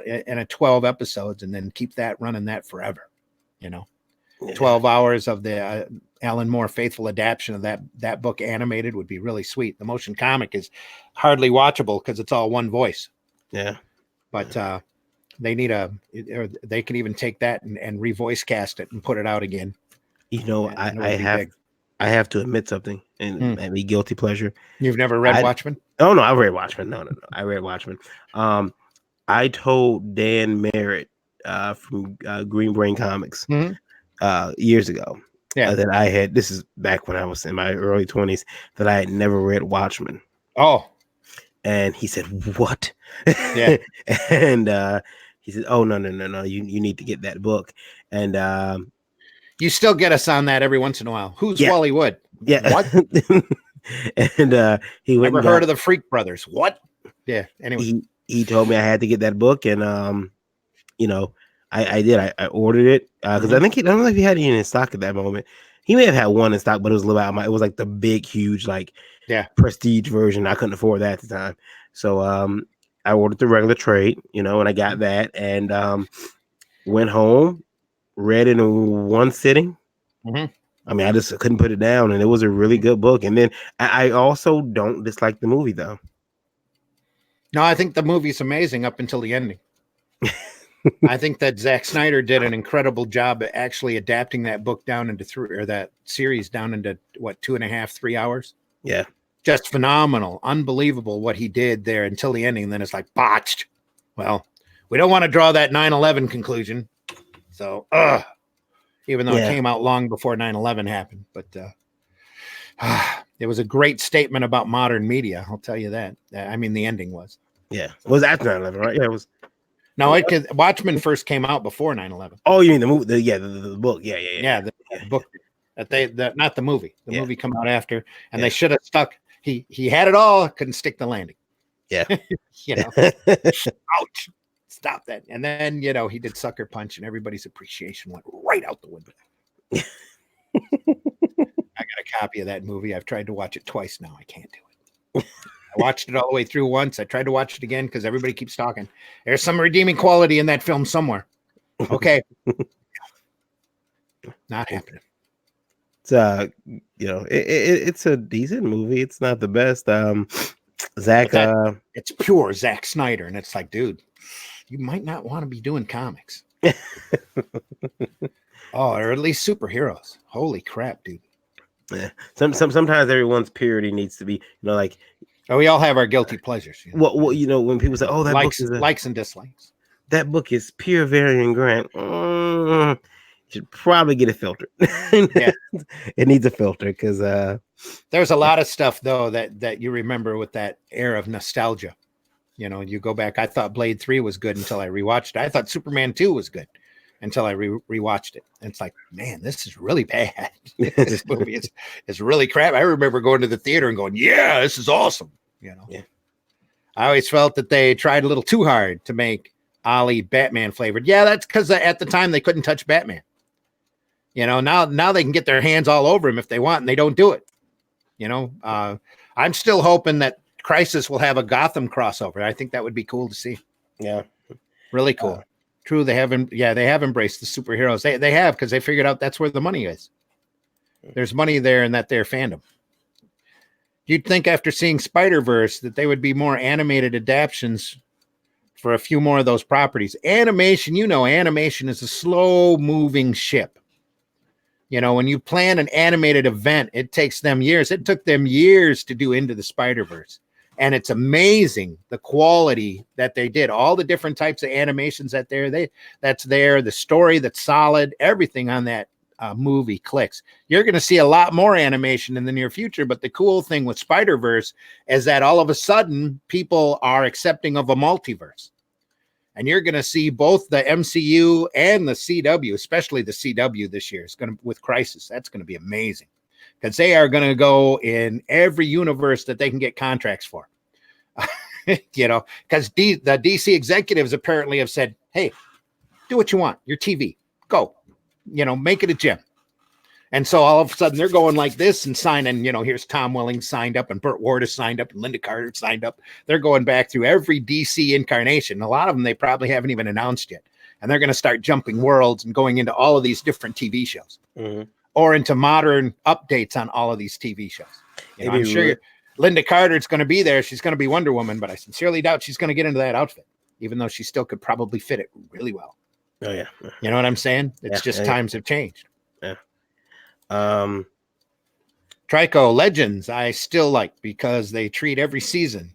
in a 12 episodes, and then keep that running that forever? 12 hours of the Alan Moore faithful adaptation of that book animated would be really sweet. The motion comic is hardly watchable because it's all one voice. Yeah. But they need they can even take that and revoice cast it and put it out again. I have to admit something and be guilty pleasure. You've never read Watchmen? Oh no, I read Watchmen. No. I read Watchmen. I told Dan Merritt from Green Brain Comics years ago that I had, this is back when I was in my early 20s, that I had never read Watchmen. Oh. And he said, "What?" Yeah. And he said, "Oh no, you need to get that book." And you still get us on that every once in a while. Who's Wally Wood? Yeah. What? And he went. Never heard of the Freak Brothers? What? Yeah. Anyway, he told me I had to get that book, and I did. I ordered it because I don't know if he had any in stock at that moment. He may have had one in stock, but it was a little out. It was like the big, huge, prestige version. I couldn't afford that at the time, so I ordered the regular trade, and I got that, and went home, read it in one sitting. Mm-hmm. I mean, I just couldn't put it down, and it was a really good book. And then I also don't dislike the movie, though. No, I think the movie's amazing up until the ending. I think that Zack Snyder did an incredible job at actually adapting that book down into that series down into 2.5, 3 hours. Yeah. Just phenomenal, unbelievable what he did there until the ending. And then it's like botched. Well, we don't want to draw that 9/11 conclusion. So, even though it came out long before 9/11 happened, but it was a great statement about modern media. I'll tell you that. I mean, the ending was. Yeah. It was after 9/11, right? Yeah, it was. No, Watchmen first came out before 9/11. Oh, you mean the movie? The book? Yeah. The book that not the movie. The movie come out after, and they should have stuck. He had it all, couldn't stick the landing. Yeah, ouch! Stop that. And then he did Sucker Punch, and everybody's appreciation went right out the window. I got a copy of that movie. I've tried to watch it twice now. I can't do it. I watched it all the way through once. I tried to watch it again because everybody keeps talking. There's some redeeming quality in that film somewhere. Okay. Not happening. It's it's a decent movie. It's not the best. Zach, it's pure Zack Snyder, and it's like, dude, you might not want to be doing comics. Or at least superheroes. Holy crap, dude. Yeah. Sometimes everyone's purity needs to be, we all have our guilty pleasures. Well, when people say, "Oh, that book is likes and dislikes," that book is pure Varian Grant. You should probably get it filtered. It needs a filter because there's a lot of stuff though that you remember with that air of nostalgia. You go back. I thought Blade 3 was good until I rewatched it. I thought Superman 2 was good until I rewatched it. And it's like, man, this is really bad. This movie is really crap. I remember going to the theater and going, yeah, this is awesome. I always felt that they tried a little too hard to make Ollie Batman flavored. Yeah, that's because at the time they couldn't touch Batman. Now they can get their hands all over him if they want, and they don't do it. I'm still hoping that Crisis will have a Gotham crossover. I think that would be cool to see. Yeah, really cool. True, they have embraced the superheroes. They have, because they figured out that's where the money is. There's money there in their fandom. You'd think after seeing Spider-Verse that they would be more animated adaptations for a few more of those properties. Animation, animation is a slow moving ship. When you plan an animated event, it takes them years. It took them years to do Into the Spider-Verse. And it's amazing the quality that they did. All the different types of animations that's there, the story that's solid, everything on that movie clicks. You're going to see a lot more animation in the near future. But the cool thing with Spider-Verse is that all of a sudden people are accepting of a multiverse. And you're going to see both the MCU and the CW, especially the CW this year. It's going to, with Crisis, that's going to be amazing because they are going to go in every universe that they can get contracts for. Because the DC executives apparently have said, "Hey, do what you want. Your TV, go, make it a gem." And so all of a sudden they're going like this and signing, here's Tom Welling signed up and Burt Ward is signed up and Linda Carter signed up. They're going back through every DC incarnation. A lot of them they probably haven't even announced yet. And they're going to start jumping worlds and going into all of these different TV shows or into modern updates on all of these TV shows. I'm sure Linda Carter's going to be there. She's going to be Wonder Woman, but I sincerely doubt she's going to get into that outfit, even though she still could probably fit it really well. Oh, yeah. You know what I'm saying? It's just times have changed. Yeah. Trico Legends I still like because they treat every season.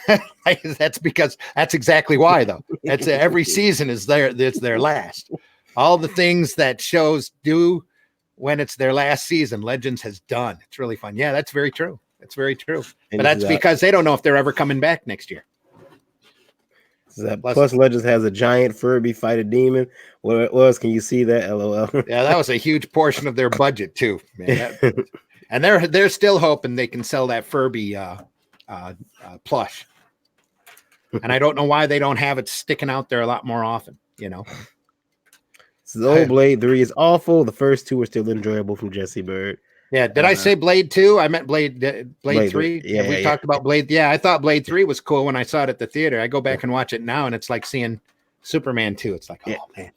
That's exactly why though. That's every season it's their last. All the things that shows do when it's their last season, Legends has done. It's really fun. Yeah, that's very true. That's very true. But that's because they don't know if they're ever coming back next year. Plus Legends has a giant Furby fight a demon. What else can you see that? LOL. Yeah, that was a huge portion of their budget too, man. And they're still hoping they can sell that Furby plush. And I don't know why they don't have it sticking out there a lot more often. So Blade 3 is awful. The first two are still enjoyable from Jesse Bird. Yeah, did I say Blade 2? I meant Blade 3. Yeah, we talked about Blade. Yeah, I thought Blade 3 was cool when I saw it at the theater. I go back and watch it now, and it's like seeing Superman 2. It's like, oh, man,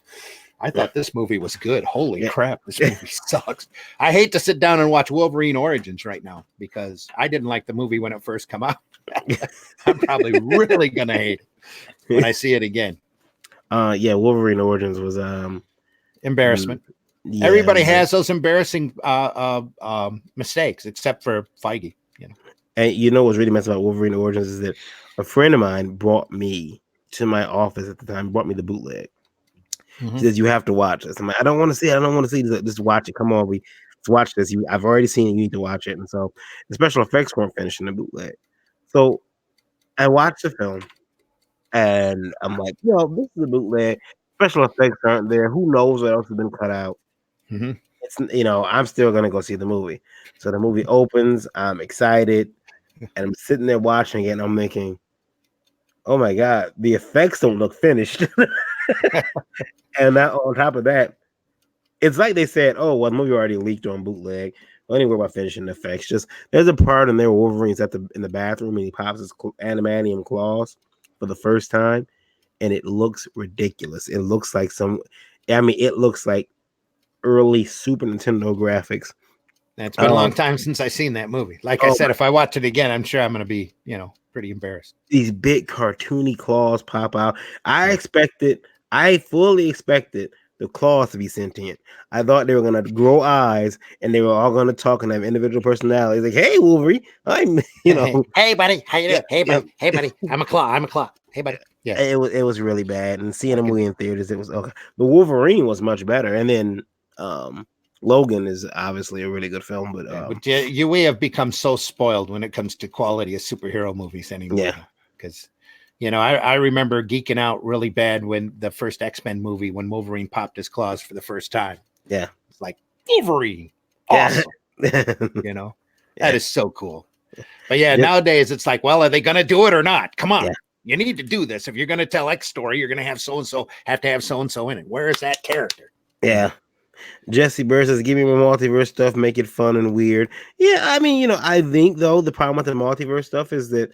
I thought this movie was good. Holy crap, this movie sucks. I hate to sit down and watch Wolverine Origins right now because I didn't like the movie when it first came out. I'm probably really going to hate it when I see it again. Wolverine Origins was embarrassment. Yeah, everybody has those embarrassing mistakes, except for Feige. And what's really messed about Wolverine Origins is that a friend of mine brought me to my office at the time. Brought me the bootleg. He says you have to watch this. I'm like, I don't want to see it. I don't want to see this. Just watch it. Come on, let's watch this. I've already seen it. You need to watch it. And so the special effects weren't finished in the bootleg. So I watched the film, and I'm like, this is a bootleg. Special effects aren't there. Who knows what else has been cut out? It's I'm still gonna go see the movie. So the movie opens, I'm excited, and I'm sitting there watching it, and I'm thinking, oh my god, the effects don't look finished. And now on top of that, it's like they said, oh well, the movie already leaked on bootleg. Don't even worry about finishing the effects. Just there's a part in there where Wolverine's in the bathroom and he pops his adamantium claws for the first time, and it looks ridiculous. It looks like it looks like early Super Nintendo graphics. It's been a long time since I've seen that movie. Like I said, if I watch it again, I'm sure I'm going to be, pretty embarrassed. These big cartoony claws pop out. I fully expected the claws to be sentient. I thought they were going to grow eyes and they were all going to talk and have individual personalities. Like, hey, Wolverine, I'm, Hey, buddy, how you doing? Hey, buddy, hey, buddy, I'm a claw. Hey, buddy. Yeah, it was really bad. And seeing a movie in theaters, it was okay. The Wolverine was much better, and then Logan is obviously a really good film. But we have become so spoiled when it comes to quality of superhero movies anymore. Yeah, because I remember geeking out really bad when the first X-Men movie, when Wolverine popped his claws for the first time. Yeah, it's like Wolverine, awesome. That is so cool. But nowadays it's like, well, are they going to do it or not? Come on. Yeah. You need to do this. If you're going to tell X story, you're going to have so-and-so in it. Where is that character? Yeah. Jesse Bird says, give me more multiverse stuff, make it fun and weird. Yeah, I mean, I think, though, the problem with the multiverse stuff is that,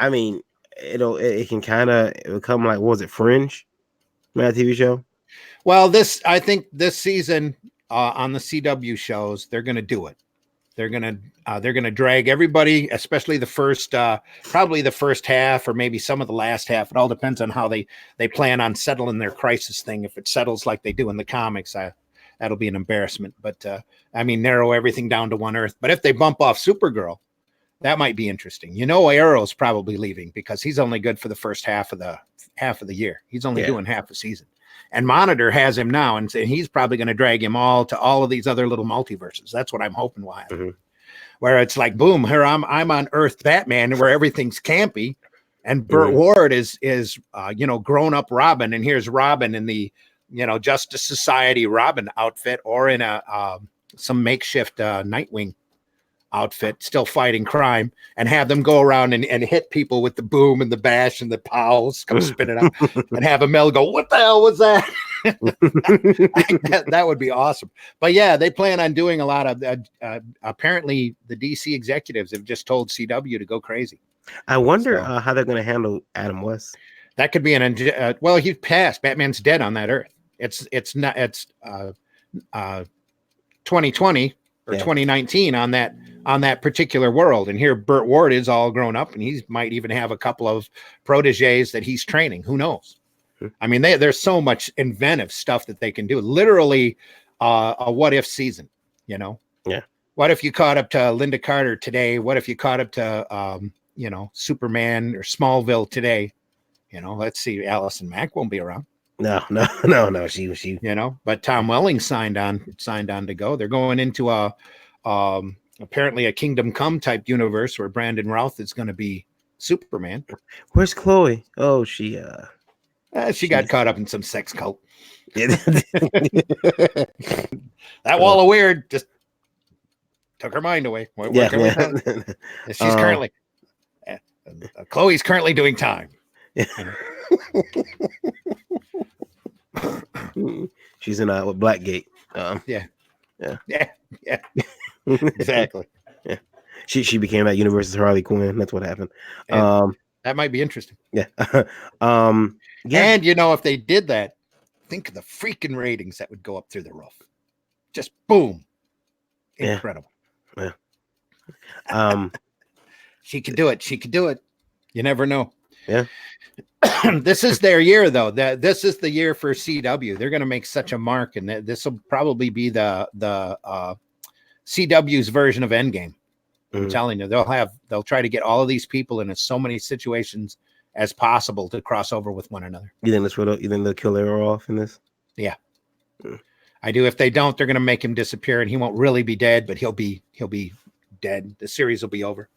I mean, it can kind of become like, what was it, Fringe? That TV show? Well, I think this season on the CW shows, they're going to do it. They're gonna drag everybody, especially the first, probably the first half, or maybe some of the last half. It all depends on how they plan on settling their crisis thing. If it settles like they do in the comics, that'll be an embarrassment. But I mean, narrow everything down to one Earth. But if they bump off Supergirl, that might be interesting. Arrow's probably leaving because he's only good for the first half of the year. He's only doing half a season. And Monitor has him now, and he's probably going to drag him all to all of these other little multiverses. That's what I'm hoping will happen. Mm-hmm. Where it's like, boom, here I'm on Earth Batman, where everything's campy, and Burt Ward is grown up Robin, and here's Robin in the Justice Society Robin outfit, or in some makeshift Nightwing outfit, still fighting crime, and have them go around and hit people with the boom and the bash and the pows, come spin it up, and have Amel go, "What the hell was that?" that would be awesome. But yeah, they plan on doing a lot of. Apparently, the DC executives have just told CW to go crazy. I wonder how they're going to handle Adam West. That could be well, he passed. Batman's dead on that Earth. It's 2020 or 2019 on that particular world, and here Burt Ward is all grown up, and he might even have a couple of proteges that he's training. Who knows? I mean, there's so much inventive stuff that they can do. Literally, a what if season. What if you caught up to Linda Carter today? What if you caught up to Superman or Smallville today? Let's see. Allison Mack won't be around. No. She. But Tom Welling signed on to go. They're going into apparently a Kingdom Come type universe where Brandon Routh is going to be Superman. Where's Chloe? Oh, she got caught up in some sex cult. That wall of weird just took her mind away. She's currently Chloe's currently doing time. She's in Blackgate. Yeah. Exactly. Yeah. She became that universe's Harley Quinn. That's what happened. That might be interesting. Yeah. And if they did that, think of the freaking ratings that would go up through the roof. Just boom. Incredible. Yeah. She could do it. You never know. Yeah. This is their year, though. This is the year for CW. They're going to make such a mark, and this will probably be the CW's version of Endgame. I'm telling you, they'll try to get all of these people in so many situations as possible to cross over with one another. You think they'll kill Arrow off in this? Yeah. I do. If they don't, they're going to make him disappear, and he won't really be dead, but he'll be dead. The series will be over.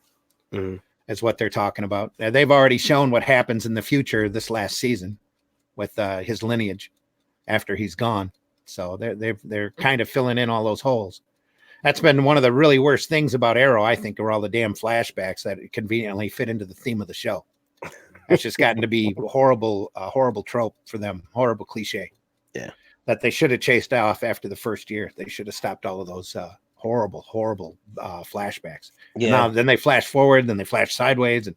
Is what they're talking about. They've already shown what happens in the future this last season with his lineage after he's gone. So they're kind of filling in all those holes. That's been one of the really worst things about Arrow, I think, are all the damn flashbacks that conveniently fit into the theme of the show. It's just gotten to be a horrible trope for them, horrible cliche. Yeah. That they should have chased off after the first year. They should have stopped all of those horrible flashbacks. Yeah. Now then they flash forward, then they flash sideways, and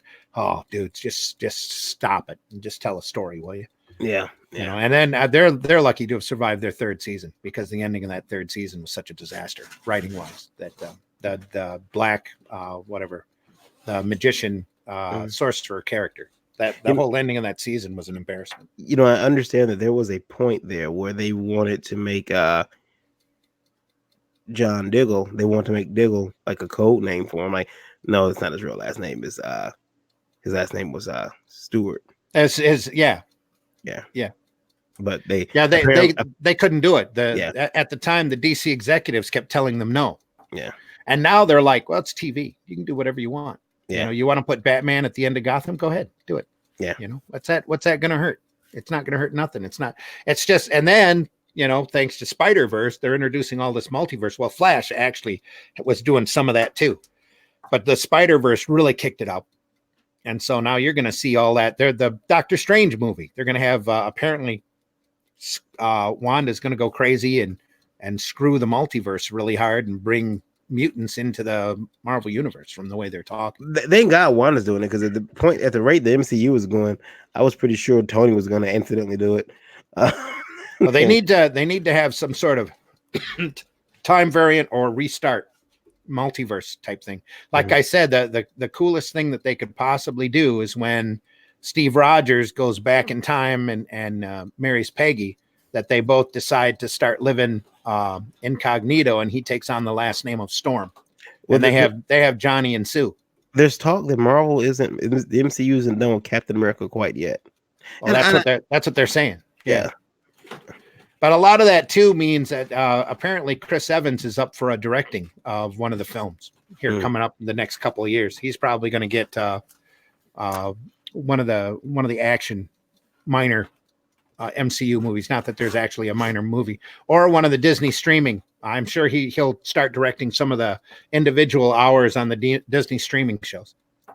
dudes, just stop it and just tell a story, will you? Yeah. And then they're lucky to have survived their third season, because the ending of that third season was such a disaster writing wise that the black the magician sorcerer character, that the whole ending of that season was an embarrassment. I understand that there was a point there where they wanted to make John Diggle. They want to make Diggle like a code name for him. Like, no, it's not his real last name. His last name was Stewart. Yeah. But they couldn't do it. At the time, the DC executives kept telling them no. Yeah. And now they're like, well, it's TV. You can do whatever you want. Yeah. You want to put Batman at the end of Gotham? Go ahead, do it. Yeah. What's that going to hurt? It's not going to hurt nothing. It's not. It's just, and then. Thanks to Spider-Verse, they're introducing all this multiverse. Well, Flash actually was doing some of that too, but the Spider-Verse really kicked it up. And so now you're going to see all that. They're the Doctor Strange movie. They're going to have apparently Wanda's going to go crazy and screw the multiverse really hard and bring mutants into the Marvel universe from the way they're talking. Thank God Wanda's doing it, because at the rate the MCU was going, I was pretty sure Tony was going to incidentally do it. Well, they need to have some sort of time variant or restart multiverse type thing. Like I said, the coolest thing that they could possibly do is when Steve Rogers goes back in time and marries Peggy, that they both decide to start living incognito, and he takes on the last name of Storm. Well, And they have Johnny and Sue. there's talk that Marvel isn't the MCU isn't done with Captain America quite yet. Well, that's what they're saying. Yeah. But a lot of that too means that apparently Chris Evans is up for a directing of one of the films here coming up in the next couple of years. He's probably going to get one of the action minor MCU movies. Not that there's actually a minor movie, or one of the Disney streaming. I'm sure he'll start directing some of the individual hours on the Disney streaming shows.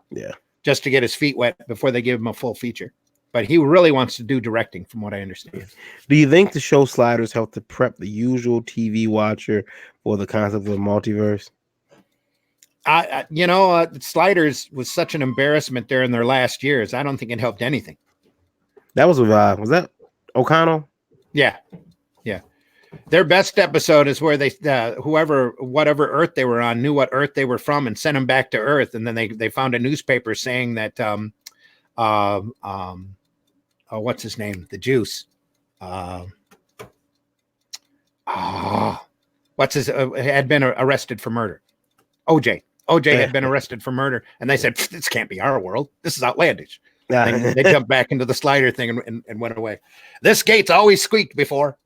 Yeah, just to get his feet wet before they give him a full feature. But he really wants to do directing, from what I understand. Do you think the show Sliders helped to prep the usual TV watcher for the concept of the multiverse? Sliders was such an embarrassment there in their last years. I don't think it helped anything. That was was that O'Connell? Yeah. Their best episode is where they whatever Earth they were on knew what Earth they were from and sent them back to Earth, and then they found a newspaper saying that what's his name? The Juice. Had been arrested for murder. OJ had been arrested for murder, and they said, this can't be our world. This is outlandish. They jumped back into the slider thing and went away. This gate's always squeaked before.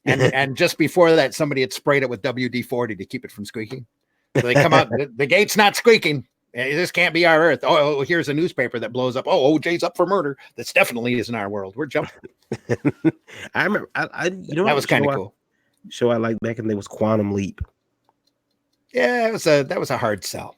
And just before that, somebody had sprayed it with WD-40 to keep it from squeaking. So they come out, the gate's not squeaking. This can't be our Earth. Oh, here's a newspaper that blows up. Oh, OJ's up for murder. This definitely isn't our world. We're jumping. I remember, that was kind of cool. Show I liked back in the day was Quantum Leap. Yeah, that was a hard sell.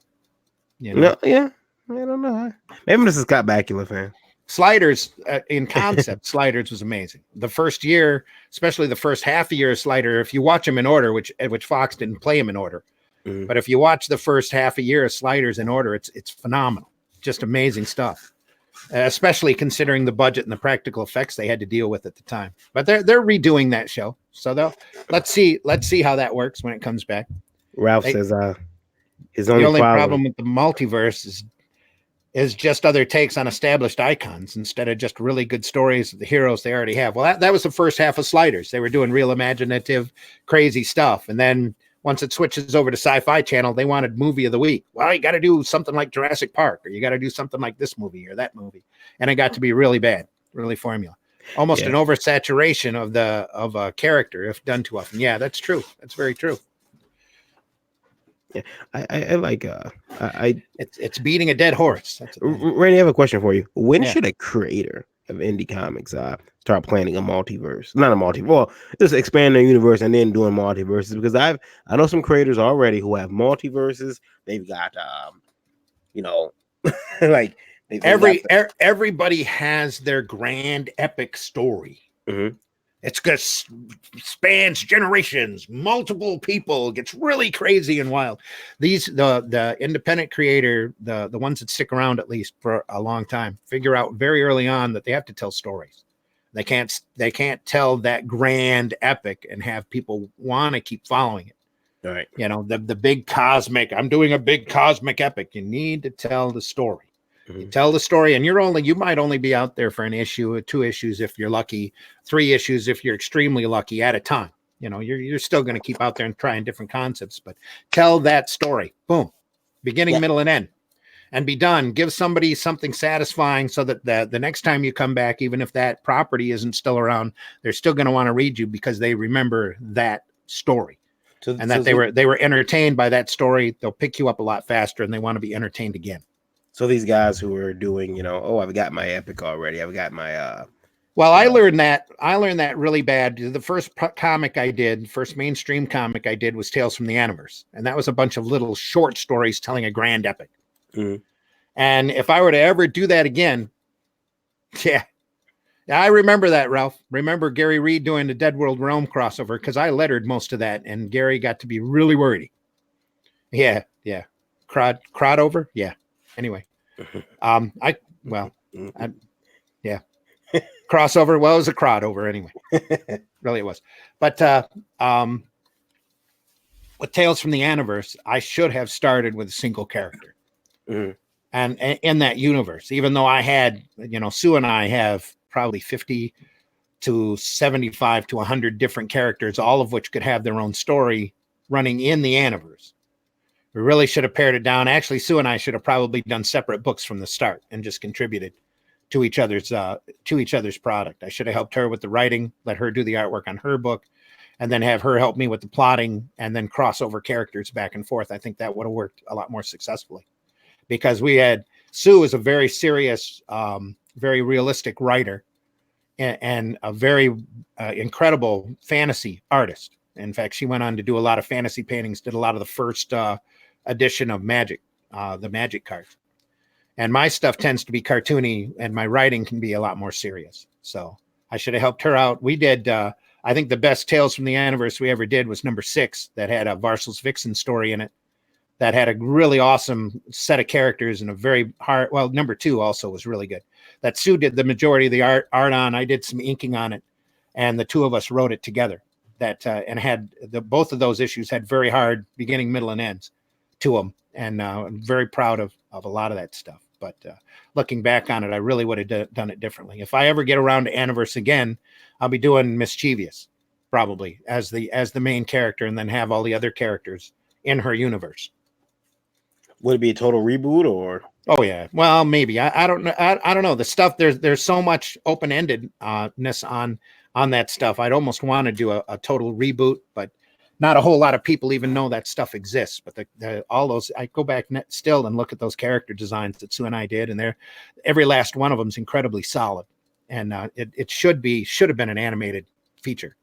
No, yeah, I don't know. Maybe this is Scott Bakula fan. Sliders in concept, Sliders was amazing. The first year, especially the first half a year of Slider, if you watch them in order, which Fox didn't play them in order, but if you watch the first half a year of Sliders in order, it's phenomenal, just amazing stuff. Especially considering the budget and the practical effects they had to deal with at the time. But they're redoing that show, so let's see how that works when it comes back. Ralph says his only problem with the multiverse is just other takes on established icons instead of just really good stories of the heroes they already have. Well, that was the first half of Sliders. They were doing real imaginative, crazy stuff. And then once it switches over to Sci-Fi Channel, they wanted movie of the week. Well, you got to do something like Jurassic Park, or you got to do something like this movie or that movie. And it got to be really bad, really formula. Almost an oversaturation of a character if done too often. Yeah, that's true. That's very true. Yeah, I like it's beating a dead horse. Randy, I have a question for you. When should a creator of indie comics start planning a multiverse? Not a multiverse. Well, just expand their universe and then doing multiverses, because I know some creators already who have multiverses. They've got like everybody has their grand epic story. Mm-hmm. It's just spans generations, multiple people, gets really crazy and wild. The independent creator, the ones that stick around at least for a long time, figure out very early on that they have to tell stories. They can't tell that grand epic and have people want to keep following it. All right. The big cosmic, I'm doing a big cosmic epic. You need to tell the story. You tell the story, and you might only be out there for an issue or 2 issues if you're lucky, 3 issues if you're extremely lucky at a time. You're still going to keep out there and trying different concepts, but tell that story. Boom, beginning, middle, and end, and be done. Give somebody something satisfying so that the next time you come back, even if that property isn't still around, they're still going to want to read you because they remember that story. They were entertained by that story. They'll pick you up a lot faster, and they want to be entertained again. So these guys who are doing, I've got my epic already. I've got my Well, I learned that really bad. The first first mainstream comic I did was Tales from the Animverse, and that was a bunch of little short stories telling a grand epic. Mm-hmm. And if I were to ever do that again, I remember that, Ralph. Remember Gary Reed doing the Dead World Realm crossover, because I lettered most of that, and Gary got to be really wordy. Yeah. Crowd over? Yeah. Anyway, crossover. Well, it was a crowd over anyway. Really, it was. But with Tales from the Aniverse, I should have started with a single character. Mhm. And in that universe, even though I had, Sue and I have probably 50 to 75 to 100 different characters, all of which could have their own story running in the Aniverse. We really should have pared it down. Actually, Sue and I should have probably done separate books from the start and just contributed to each other's product. I should have helped her with the writing, let her do the artwork on her book, and then have her help me with the plotting, and then cross over characters back and forth. I think that would have worked a lot more successfully, because Sue is a very serious, very realistic writer, and a very incredible fantasy artist. In fact, she went on to do a lot of fantasy paintings, did a lot of the first edition of Magic, the Magic cards. And my stuff tends to be cartoony, and my writing can be a lot more serious. So I should have helped her out. We did, I think the best Tales from the Aniverse we ever did was number 6, that had a Varsel's Vixen story in it, that had a really awesome set of characters and a very hard, well, number 2 also was really good. That Sue did the majority of the art on. I did some inking on it, and the two of us wrote it together. That and had both of those issues had very hard beginning, middle, and ends to them, and I'm very proud of a lot of that stuff. But looking back on it, I really would have done it differently. If I ever get around to Aniverse again, I'll be doing Mischievous probably as the main character, and then have all the other characters in her universe. Would it be a total reboot, or? Oh yeah, well maybe. I don't know. I don't know the stuff. There's so much open-endedness on that stuff. I'd almost want to do a total reboot, but not a whole lot of people even know that stuff exists. But all those, I go back still and look at those character designs that Sue and I did, and every last one of them is incredibly solid. And it should have been an animated feature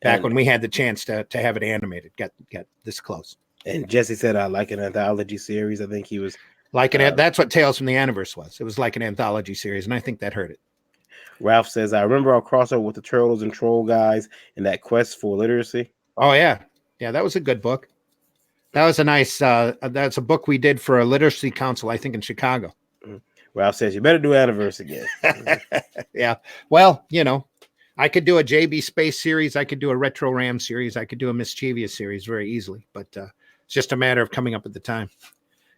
back when we had the chance to have it animated. Get this close. And Jesse said, I like an anthology series. I think he was that's what Tales from the Aniverse was. It was like an anthology series, and I think that hurt it. Ralph says, I remember our crossover with the Turtles and Troll guys and that quest for literacy. Oh yeah. Yeah, that was a good book. That was a nice, that's a book we did for a literacy council, I think, in Chicago. Ralph says, you better do Aniverse again. Yeah. Well, I could do a JB Space series. I could do a Retro Ram series. I could do a Mischievous series very easily, but it's just a matter of coming up at the time.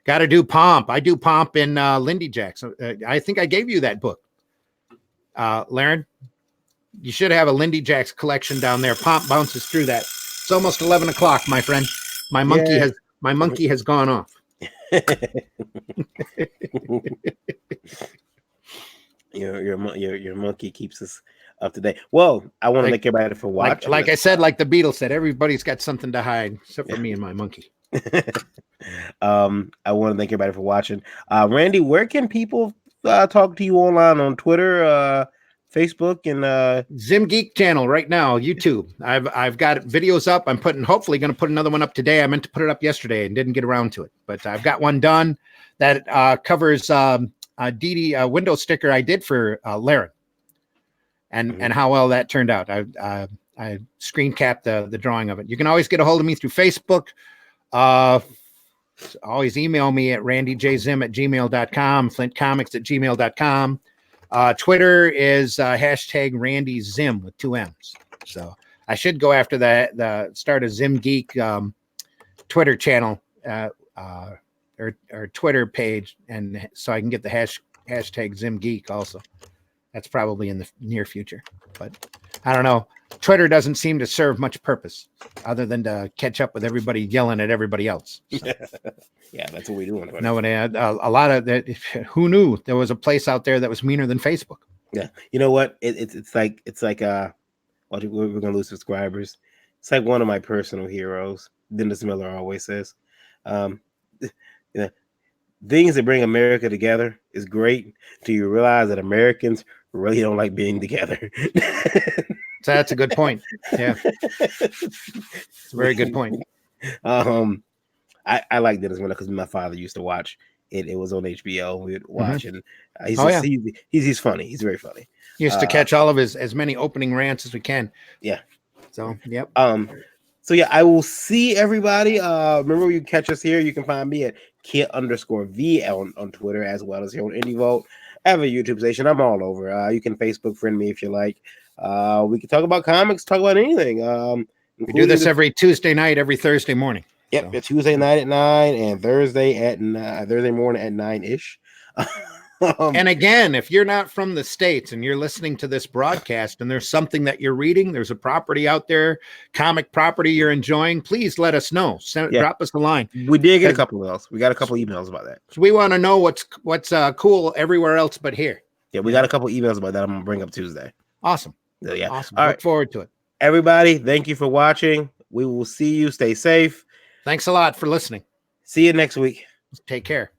Got to do Pomp. I do Pomp in Lindy Jacks. I think I gave you that book. Laren, you should have a Lindy Jacks collection down there. Pomp bounces through that. It's almost 11 o'clock, my friend. My monkey has gone off. Your monkey keeps us up to date. Well, I want to thank everybody for watching. Like I said, like the Beatles said, everybody's got something to hide, except for me and my monkey. I want to thank everybody for watching. Randy, where can people talk to you online on Twitter, Facebook, and Zim Geek channel right now, YouTube. I've got videos up. I'm hopefully going to put another one up today. I meant to put it up yesterday and didn't get around to it, but I've got one done that covers a window sticker I did for Laren, and how well that turned out. I screen capped the drawing of it. You can always get a hold of me through Facebook. Always email me at randyjzim@gmail.com, flintcomics@gmail.com. Twitter is hashtag Randy Zim with 2 M's. So I should go after the start a Zim Geek Twitter channel or Twitter page, and so I can get the hashtag Zim Geek also. That's probably in the near future, but I don't know. Twitter doesn't seem to serve much purpose other than to catch up with everybody yelling at everybody else. So. Yeah, that's what we do. No, a lot of that. Who knew there was a place out there that was meaner than Facebook? Yeah, you know what? It's like we're gonna lose subscribers. It's like one of my personal heroes, Dennis Miller, always says. Things that bring America together is great. Do you realize that Americans really don't like being together? So that's a good point. Yeah, it's a very good point. I like Dennis Miller because my father used to watch it. It was on HBO. We would watch, and he's funny. He's very funny. He used to catch all of as many opening rants as we can. Yeah. So yep. So yeah, I will see everybody. Remember, you catch us here. You can find me at Kit_V on Twitter, as well as here on IndieVolt. I have a YouTube station. I'm all over. You can Facebook friend me if you like. We can talk about comics, talk about anything. We do this every Tuesday night, every Thursday morning. Yep, so. Tuesday night at 9 and Thursday morning at 9-ish. And again, if you're not from the States and you're listening to this broadcast and there's something that you're reading, there's a property out there, comic property you're enjoying, please let us know. Drop us a line. We did get a couple of those. We got a couple emails about that. So we want to know what's cool everywhere else but here. Yeah, we got a couple emails about that. I'm going to bring up Tuesday. Awesome. So, yeah. Awesome. Look forward to it. Everybody, thank you for watching. We will see you. Stay safe. Thanks a lot for listening. See you next week. Take care.